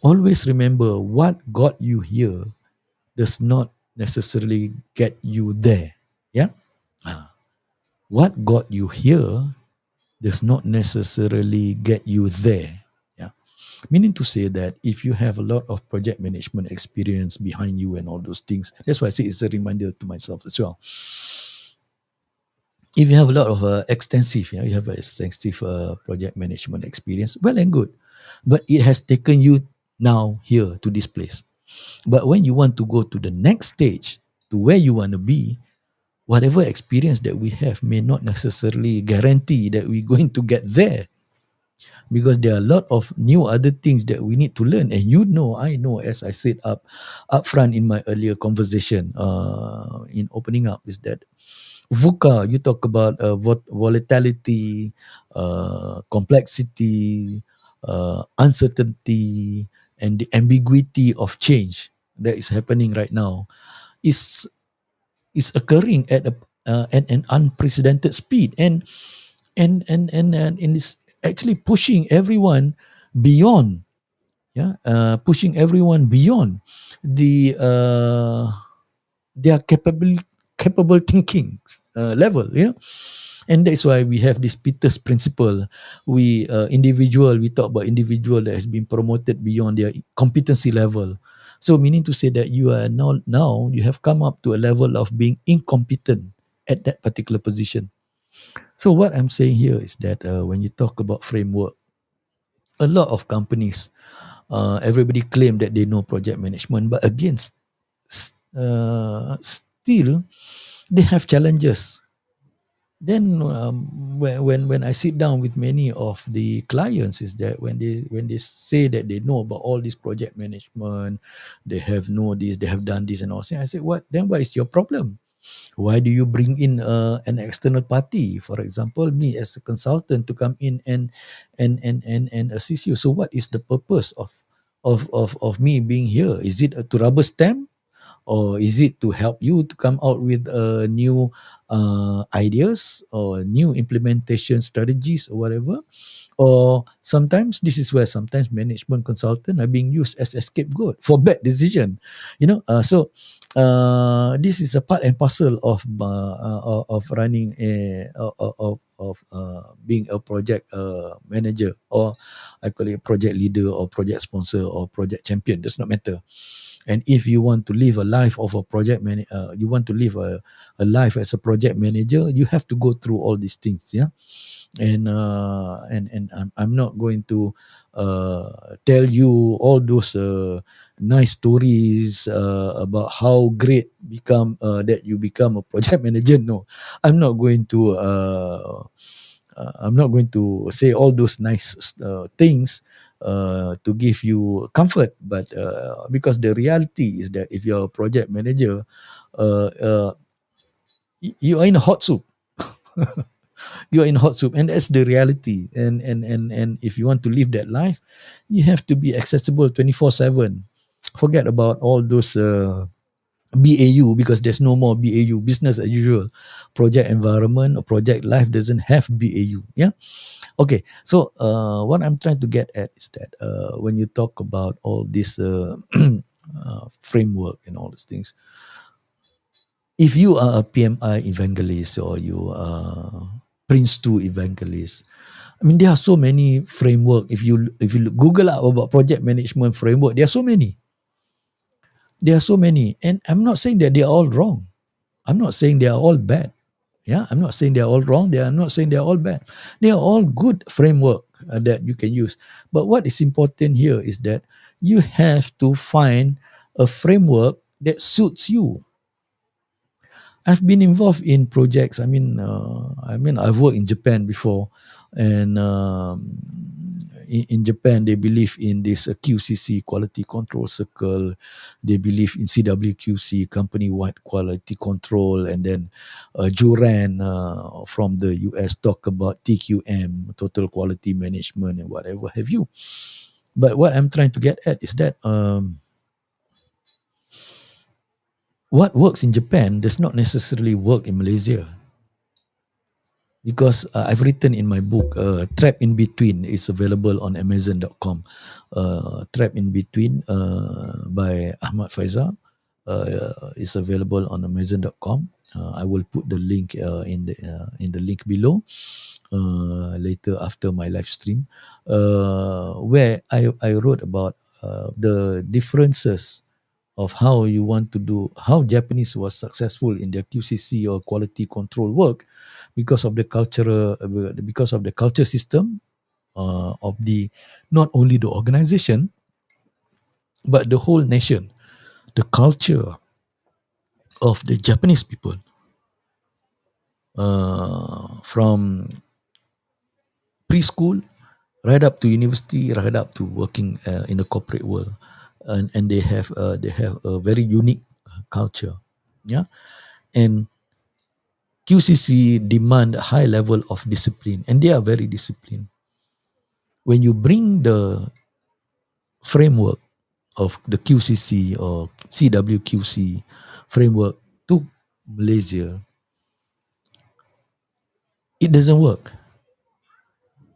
S1: always remember, what got you here does not necessarily get you there. Yeah. Ah. What got you here does not necessarily get you there. Yeah. Meaning to say that if you have a lot of project management experience behind you and all those things, that's why I say it's a reminder to myself as well. If you have a lot of you have extensive project management experience, well and good, but it has taken you now here to this place. But when you want to go to the next stage, to where you want to be, whatever experience that we have may not necessarily guarantee that we're going to get there, because there are a lot of new other things that we need to learn. And I know, as I said up front in my earlier conversation, in opening up, is that VUCA, you talk about volatility, complexity, uncertainty, and the ambiguity of change that is happening right now is occurring at an unprecedented speed, and is actually pushing everyone beyond, pushing everyone beyond the their capable thinking level, and that's why we have this Peter's principle. We talk about individual that has been promoted beyond their competency level. So meaning to say that you are now you have come up to a level of being incompetent at that particular position. So what I'm saying here is that when you talk about framework, a lot of companies, everybody claim that they know project management, but again, still they have challenges. Then when I sit down with many of the clients, is that when they say that they know about all this project management, they have know this, they have done this and all. I say, what? Then what is your problem? Why do you bring in an external party, for example, me as a consultant, to come in and assist you? So what is the purpose of me being here? Is it to rubber stamp, or is it to help you to come out with new ideas or new implementation strategies or whatever? Or sometimes this is where sometimes management consultant are being used as a scapegoat for bad decision, so this is a part and parcel of running of being a project manager, or I call it a project leader or project sponsor or project champion, does not matter. And if you want to live a life of a you want to live a life as a project manager, you have to go through all these things, yeah. And I'm not going to tell you all those nice stories about how great become that you become a project manager. No, I'm not going to I'm not going to say all those nice things to give you comfort, but because the reality is that if you're a project manager, uh, uh, you are in a hot soup. You are in hot soup, and that's the reality. And if you want to live that life, you have to be accessible 24/7. Forget about all those BAU, because there's no more BAU, business as usual. Project environment or project life doesn't have BAU. Yeah. Okay. So what I'm trying to get at is that when you talk about all this framework and all these things, if you are a PMI evangelist or you are Prince 2 evangelist, I mean, there are so many framework. If you Google up about project management framework, there are so many. There are so many, and I'm not saying that they are all wrong. I'm not saying they are all bad. Yeah, I'm not saying they are all wrong. I'm not saying they are all bad. They are all good framework that you can use. But what is important here is that you have to find a framework that suits you. I've been involved in projects. I've worked in Japan before, and in Japan they believe in this QCC, quality control circle. They believe in CWQC, company-wide quality control, and then Joran from the US talk about TQM, total quality management, and whatever have you. But what I'm trying to get at is that what works in Japan does not necessarily work in Malaysia. Because I've written in my book, Trap in Between is available on Amazon.com. Trap in Between by Ahmad Faisal is available on Amazon.com. I will put the link in the link below later after my live stream, where I wrote about the differences of how you want to do, how Japanese was successful in their QCC or quality control work because of the culture system of the not only the organization but the whole nation, the culture of the Japanese people, from preschool right up to university, right up to working in the corporate world, and they have a very unique culture, yeah. And QCC demand a high level of discipline, and they are very disciplined. When you bring the framework of the QCC or CWQC framework to Malaysia, it doesn't work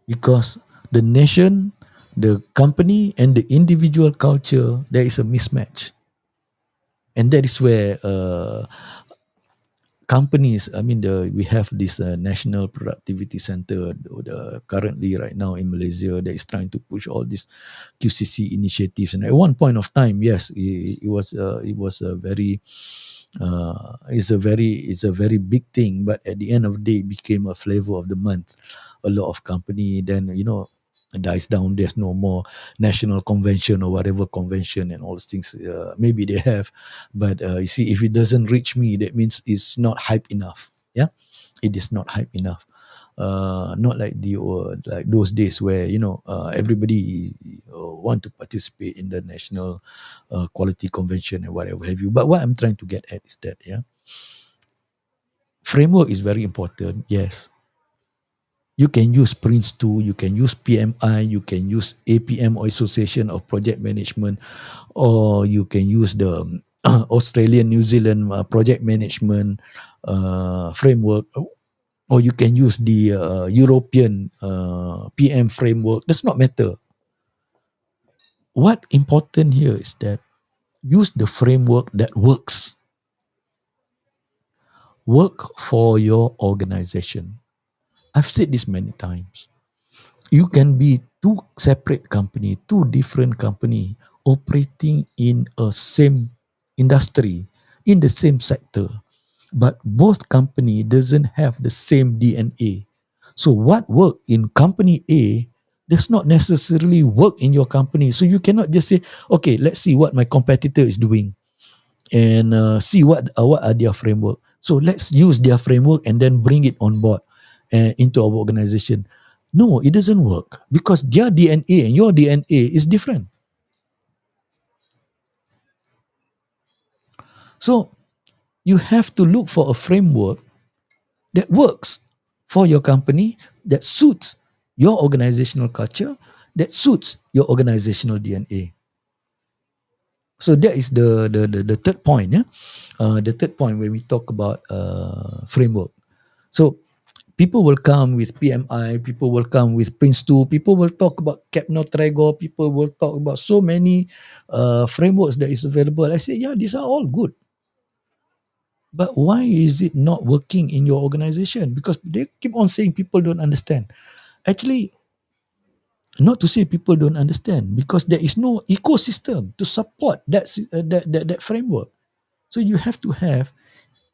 S1: because the nation, the company, and the individual culture, there is a mismatch. And that is where companies, we have this National Productivity Center currently right now in Malaysia that is trying to push all these QCC initiatives. And at one point of time, yes, it was a very it's a very big thing, but at the end of the day, it became a flavor of the month. A lot of company then dies down. There's no more national convention or whatever convention and all those things. Maybe they have, but you see, if it doesn't reach me, that means it's not hype enough. Yeah, it is not hype enough. Not like like those days where everybody want to participate in the national quality convention and whatever have you. But what I'm trying to get at is that framework is very important. Yes, you can use Prince 2, you can use PMI, you can use APM or Association of Project Management, or you can use the Australian, New Zealand project management framework, or you can use the European PM framework. Does not matter. What important here is that use the framework that work for your organization. I've said this many times. You can be two separate company, two different company operating in a same industry, in the same sector, but both company doesn't have the same DNA. So what work in company A does not necessarily work in your company. So you cannot just say, okay, let's see what my competitor is doing and see what are their framework. So let's use their framework and then bring it on board into our organization. No, it doesn't work because their DNA and your DNA is different. So you have to look for a framework that works for your company, that suits your organizational culture, that suits your organizational DNA. So that is the third point. Yeah? The third point when we talk about framework. So people will come with PMI, people will come with Prince 2, people will talk about Capnotrego, people will talk about so many frameworks that is available. I say, yeah, these are all good. But why is it not working in your organization? Because they keep on saying people don't understand. Actually, not to say people don't understand, because there is no ecosystem to support that framework. So you have to have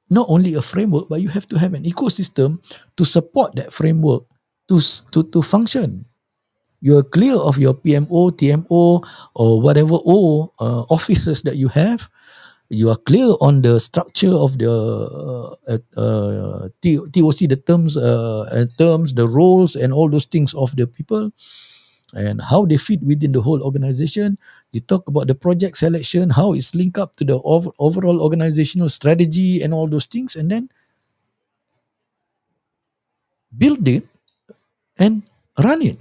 S1: not only a framework, but you have to have an ecosystem to support that framework to function. You're clear of your PMO, TMO, or whatever officers that you have. You are clear on the structure of the TOC, the terms, the roles, and all those things of the people, and how they fit within the whole organization. You talk about the project selection, how it's linked up to the overall organizational strategy and all those things, and then build it and run it.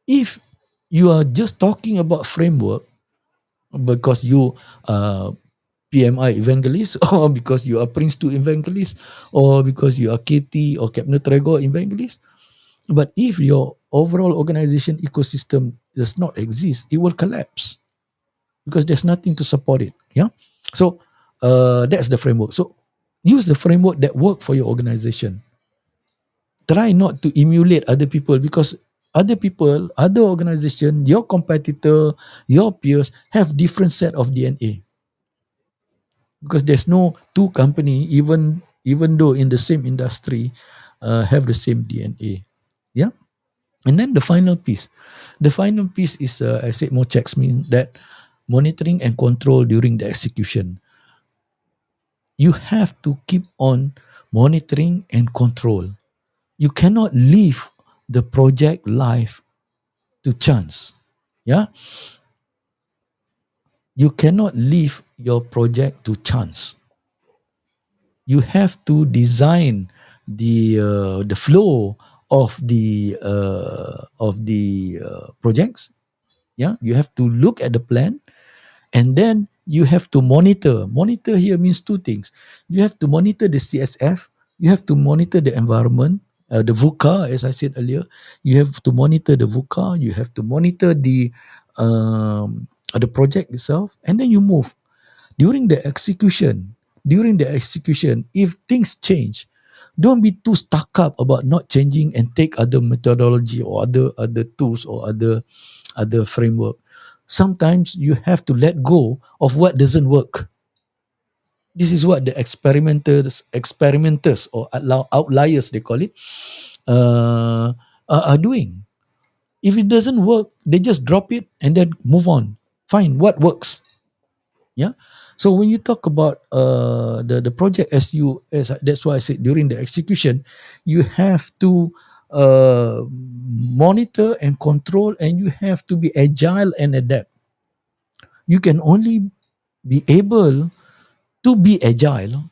S1: If you are just talking about framework because you PMI evangelist, or because you are Prince 2 evangelist, or because you are KT or Captain Trego evangelist, but if your overall organization ecosystem does not exist, it will collapse because there's nothing to support it. Yeah. So that's the framework. So use the framework that work for your organization. Try not to emulate other people, because other people, other organization, your competitor, your peers have different set of DNA. Because there's no two company, even though in the same industry, have the same DNA. Yeah. And then the final piece is, I said, more checks mean that monitoring and control during the execution. You have to keep on monitoring and control. You cannot leave the project life to chance. Yeah. You cannot leave your project to chance. You have to design the flow of the projects. Yeah, you have to look at the plan, and then you have to monitor. Monitor here means two things. You have to monitor the CSF. You have to monitor the environment, the VUCA, as I said earlier. You have to monitor the VUCA. You have to monitor the project itself, and then you move during the execution. If things change, don't be too stuck up about not changing and take other methodology or other tools or other framework. Sometimes you have to let go of what doesn't work. This is what the experimenters or outliers, they call it, are doing. If it doesn't work, they just drop it and then move on. Find what works. Yeah. So when you talk about the project, as that's why I said during the execution, you have to monitor and control, and you have to be agile and adapt. You can only be able to be agile.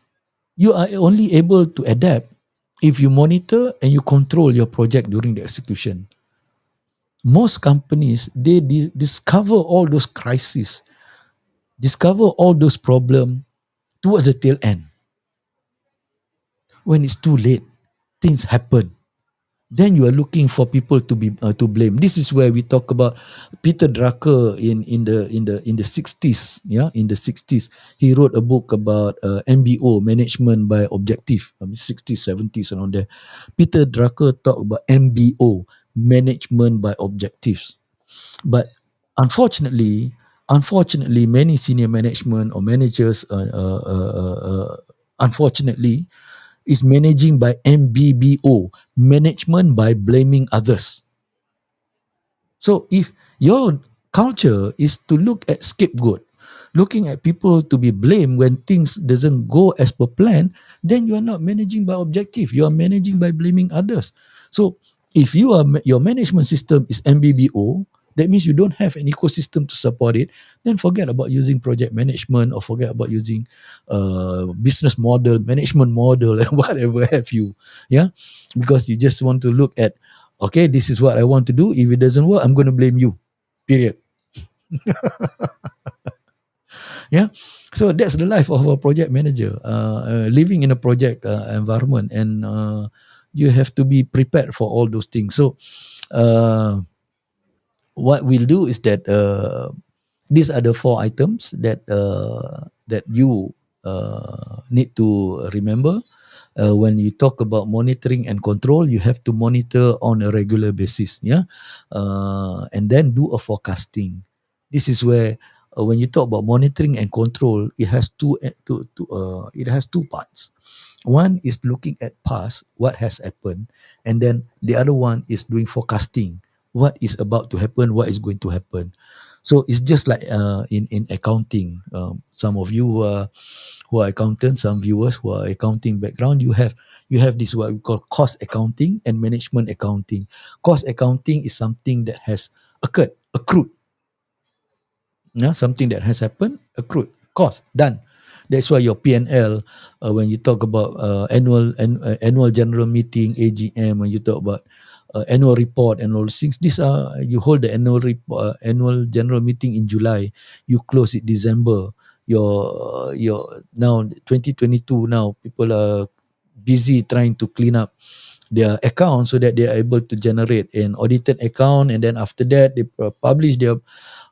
S1: You are only able to adapt if you monitor and you control your project during the execution. Most companies, they discover all those crises discover all those problems towards the tail end. When it's too late, things happen. Then you are looking for people to be to blame. This is where we talk about Peter Drucker in the 60s. Yeah, in the 60s, he wrote a book about MBO, management by objective. 60s, 70s, around there. Peter Drucker talked about MBO, management by objectives. But unfortunately, many senior management or managers, unfortunately, is managing by MBBO, management by blaming others. So if your culture is to look at scapegoat, looking at people to be blamed when things doesn't go as per plan, then you are not managing by objective. You are managing by blaming others. So if your management system is MBBO, that means you don't have an ecosystem to support it, then forget about using project management or forget about using business model, management model, and whatever have you. Yeah, because you just want to look at, okay, this is what I want to do. If it doesn't work, I'm going to blame you. Period. Yeah. So that's the life of a project manager, living in a project environment, and you have to be prepared for all those things. So what we'll do is that these are the 4 items that you need to remember. When you talk about monitoring and control, you have to monitor on a regular basis, yeah, and then do a forecasting. This is where when you talk about monitoring and control, it has it has two parts. One is looking at past, what has happened, and then the other one is doing forecasting, what is about to happen, what is going to happen. So it's just like in accounting. Some of you who are accountants, some viewers who are accounting background, you have this what we call cost accounting and management accounting. Cost accounting is something that has accrued. Yeah, something that has happened, accrued, cost, done. That's why your P&L, when you talk about annual general meeting, AGM, when you talk about annual report and all these things, these are, you hold the annual general meeting in July, you close it December. Your now 2022, now people are busy trying to clean up their account so that they are able to generate an audited account, and then after that they publish their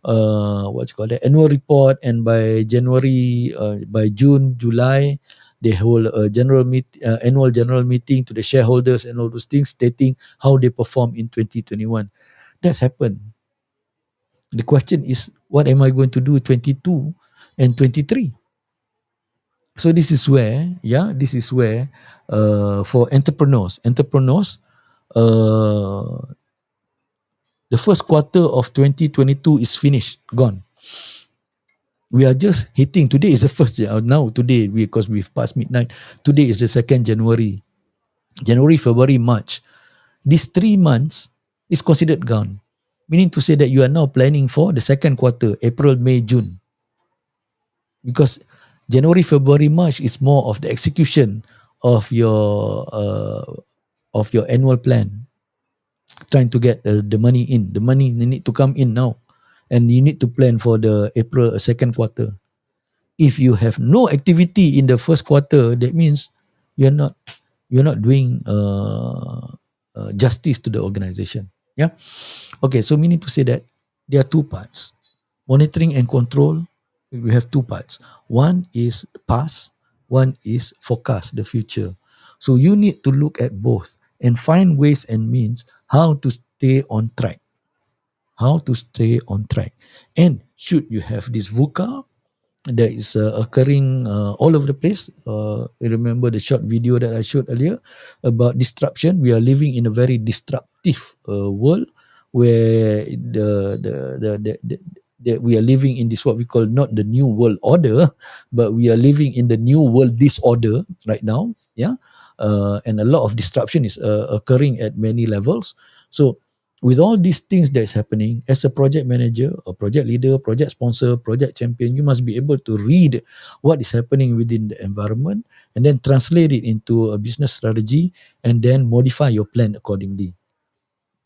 S1: what you call that, annual report, and by June, July, they hold a annual general meeting to the shareholders and all those things, stating how they perform in 2021. That's happened. The question is, what am I going to do 22 and 23? So this is where for entrepreneurs, uh, the first quarter of 2022 is finished, gone. We are just hitting, today is the first, now today, because we've passed midnight, today is the 2nd January. January, February, March. These 3 months is considered gone. Meaning to say that you are now planning for the second quarter, April, May, June. Because January, February, March is more of the execution of your annual plan, trying to get the money in. The money need to come in now, and you need to plan for the April second quarter. If you have no activity in the first quarter, that means you're not doing justice to the organization. Yeah. Okay. So meaning to say that there are 2 parts, monitoring and control. We have 2 parts. One is past, one is forecast, the future. So you need to look at both and find ways and means how to stay on track. And should you have this VUCA that is occurring all over the place. Remember the short video that I showed earlier about disruption. We are living in a very disruptive world where we are living in this what we call not the new world order, but we are living in the new world disorder right now. Yeah, and a lot of disruption is occurring at many levels. So with all these things that's happening, as a project manager, a project leader, project sponsor, project champion, you must be able to read what is happening within the environment and then translate it into a business strategy and then modify your plan accordingly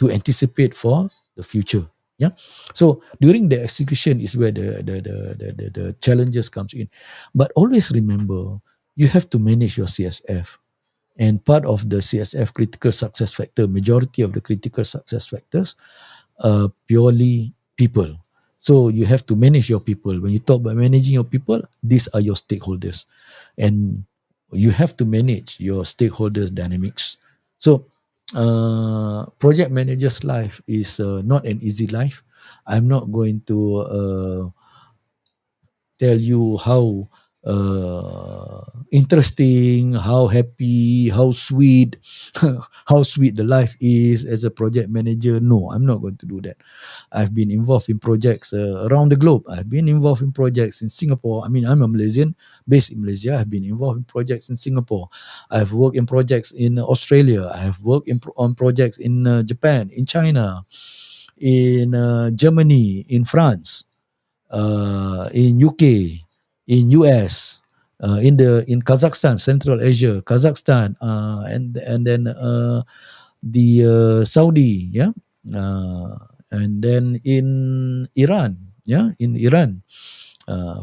S1: to anticipate for the future. Yeah. So during the execution is where the challenges comes in. But always remember, you have to manage your CSF. And part of the CSF critical success factor, majority of the critical success factors purely people. So you have to manage your people. When you talk about managing your people, these are your stakeholders. And you have to manage your stakeholders dynamics. So project manager's life is not an easy life. I'm not going to tell you how interesting, how happy, how sweet, how sweet the life is as a project manager. No, I'm not going to do that. I've been involved in projects around the globe. I've been involved in projects in Singapore. I mean, I'm a Malaysian, based in Malaysia. I've been involved in projects in Singapore. I've worked in projects in Australia. I've worked on projects in Japan, in China, in Germany, in France, in UK, in US, in Kazakhstan, Central Asia, Kazakhstan, and then the Saudi, yeah, uh, and then in Iran, yeah, in Iran,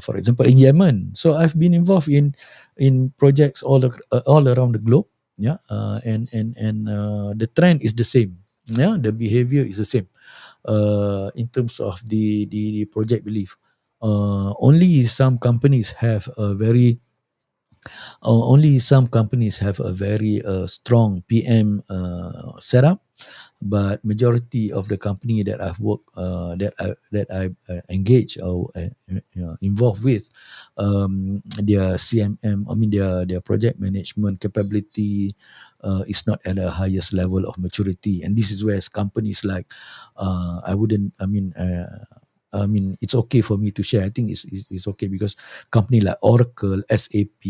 S1: for example, in Yemen. So I've been involved in projects all around the globe, yeah, and the trend is the same, yeah, the behavior is the same in terms of the project belief. Only some companies have a very only some companies have a very strong PM setup, but majority of the company that I've worked that I engaged or involved with, their CMM, I mean their project management capability is not at the highest level of maturity, and this is where companies like I wouldn't I mean, it's okay for me to share. I think it's okay because company like Oracle, SAP,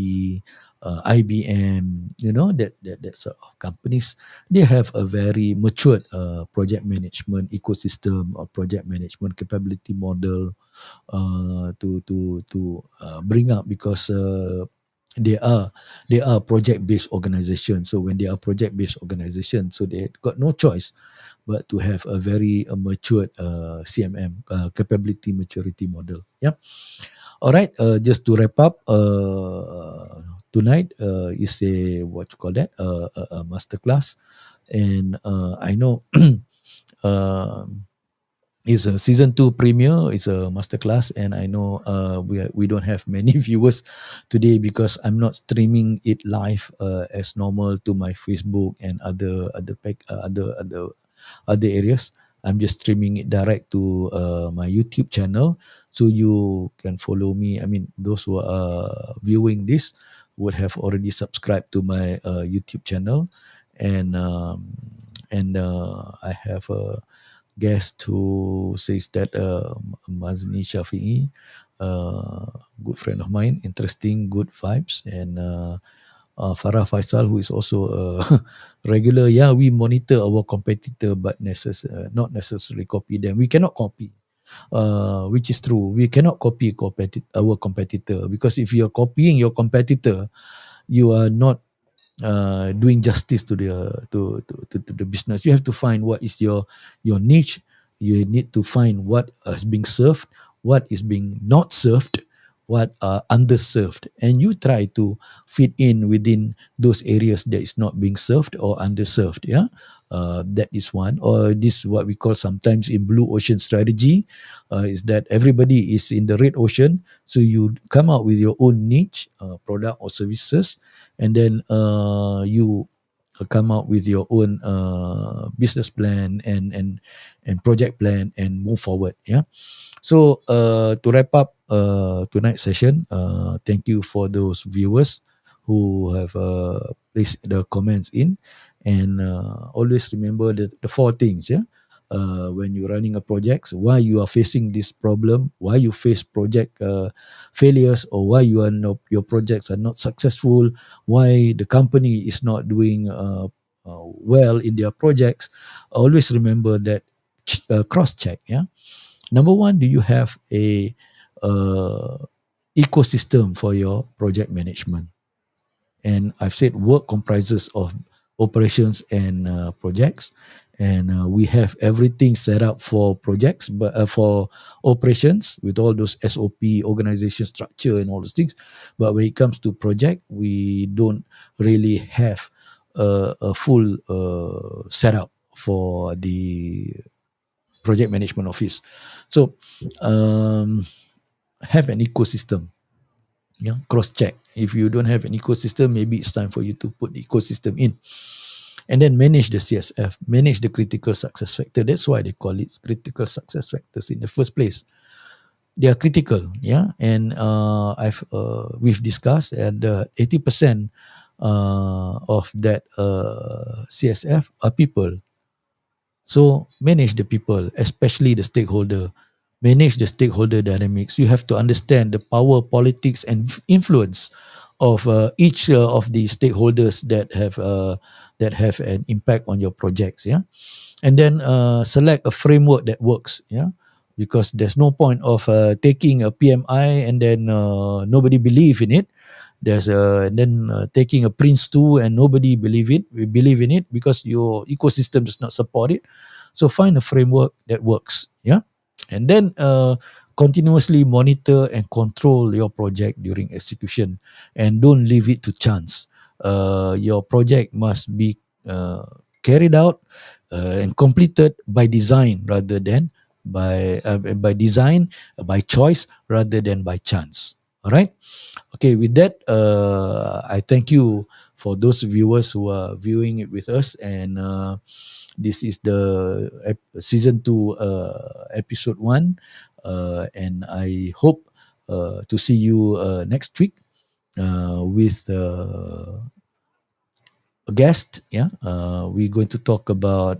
S1: IBM, that sort of companies, they have a very matured project management ecosystem or project management capability model to bring up because they are project based organization. So when they are project based organization, so they got no choice but to have a very matured CMM capability maturity model. Yeah. All right. Just to wrap up, tonight is a what you call that a masterclass, and I know um it's a season 2 premiere. It's a masterclass, and I know we don't have many viewers today because I'm not streaming it live as normal to my Facebook and other areas. I'm just streaming it direct to my YouTube channel, so you can follow me. I mean, those who are viewing this would have already subscribed to my YouTube channel, and I have a guest who says that Mazni Shafi'i, good friend of mine, interesting, good vibes, and Farah Faisal, who is also a regular. Yeah, we monitor our competitor, but not necessarily copy them. We cannot copy, which is true. We cannot copy our competitor, because if you are copying your competitor, you are not doing justice to the business. You have to find what is your niche. You need to find what is being served, what is being not served, what are underserved, and you try to fit in within those areas that is not being served or underserved. Yeah. That is one, or this what we call sometimes in blue ocean strategy, is that everybody is in the red ocean, so you come out with your own niche product or services, and then you come out with your own business plan and project plan and move forward. Yeah. So to wrap up tonight's session, thank you for those viewers who have placed the comments in, and always remember the four things. Yeah. When you're running a project, why you are facing this problem, why you face project failures, or why your projects are not successful, why the company is not doing well in their projects. Always remember that cross check. Yeah. Number one, do you have a uh, ecosystem for your project management? And I've said work comprises of operations and projects. and we have everything set up for projects, but for operations with all those SOP, organization structure, and all those things. But when it comes to project, we don't really have a full setup for the project management office. So have an ecosystem. Yeah, cross check. If you don't have an ecosystem, maybe it's time for you to put the ecosystem in. And then manage the CSF, manage the critical success factor. That's why they call it critical success factors in the first place. They are critical, yeah. And we've discussed, and 80% of that CSF are people. So manage the people, especially the stakeholder. Manage the stakeholder dynamics. You have to understand the power, politics, and influence of each of the stakeholders that have an impact on your projects. Yeah, and then select a framework that works. Yeah, because there's no point of taking a PMI and then nobody believe in it. There's taking a Prince 2 and nobody believe in it because your ecosystem does not support it. So find a framework that works. Yeah, and then continuously monitor and control your project during execution, and don't leave it to chance. Your project must be carried out and completed by design rather than by design, by choice rather than by chance. All right. Okay, with that, I thank you for those viewers who are viewing it with us. And this is the season 2, episode 1. And I hope to see you next week with a guest. Yeah, we're going to talk about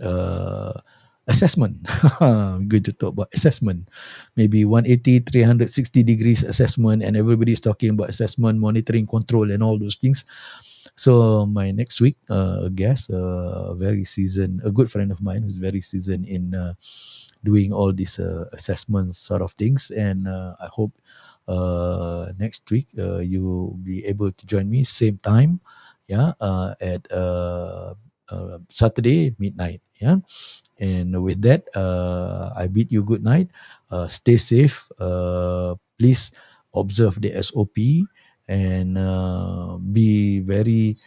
S1: assessment. We're going to talk about assessment, maybe 180, 360 degrees assessment, and everybody's talking about assessment, monitoring, control, and all those things. So my next week guest, very seasoned, a good friend of mine who's very seasoned in doing all these assessments sort of things, and I hope next week you'll be able to join me same time, yeah, at Saturday midnight. Yeah, and with that, I bid you good night. Stay safe. Please observe the SOP and be very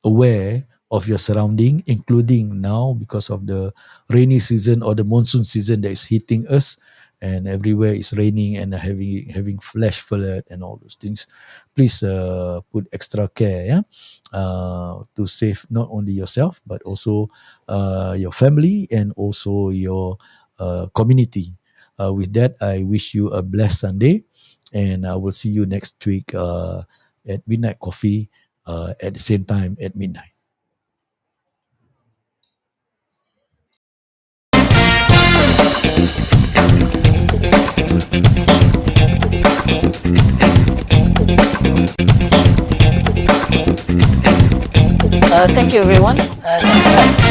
S1: aware of your surrounding, including now because of the rainy season or the monsoon season that is hitting us, and everywhere is raining and having flash flood and all those things. Please put extra care, yeah, to save not only yourself but also your family and also your community. With that, I wish you a blessed Sunday, and I will see you next week at Midnight Coffee at the same time at midnight.
S2: Thank you, everyone. Thanks a lot.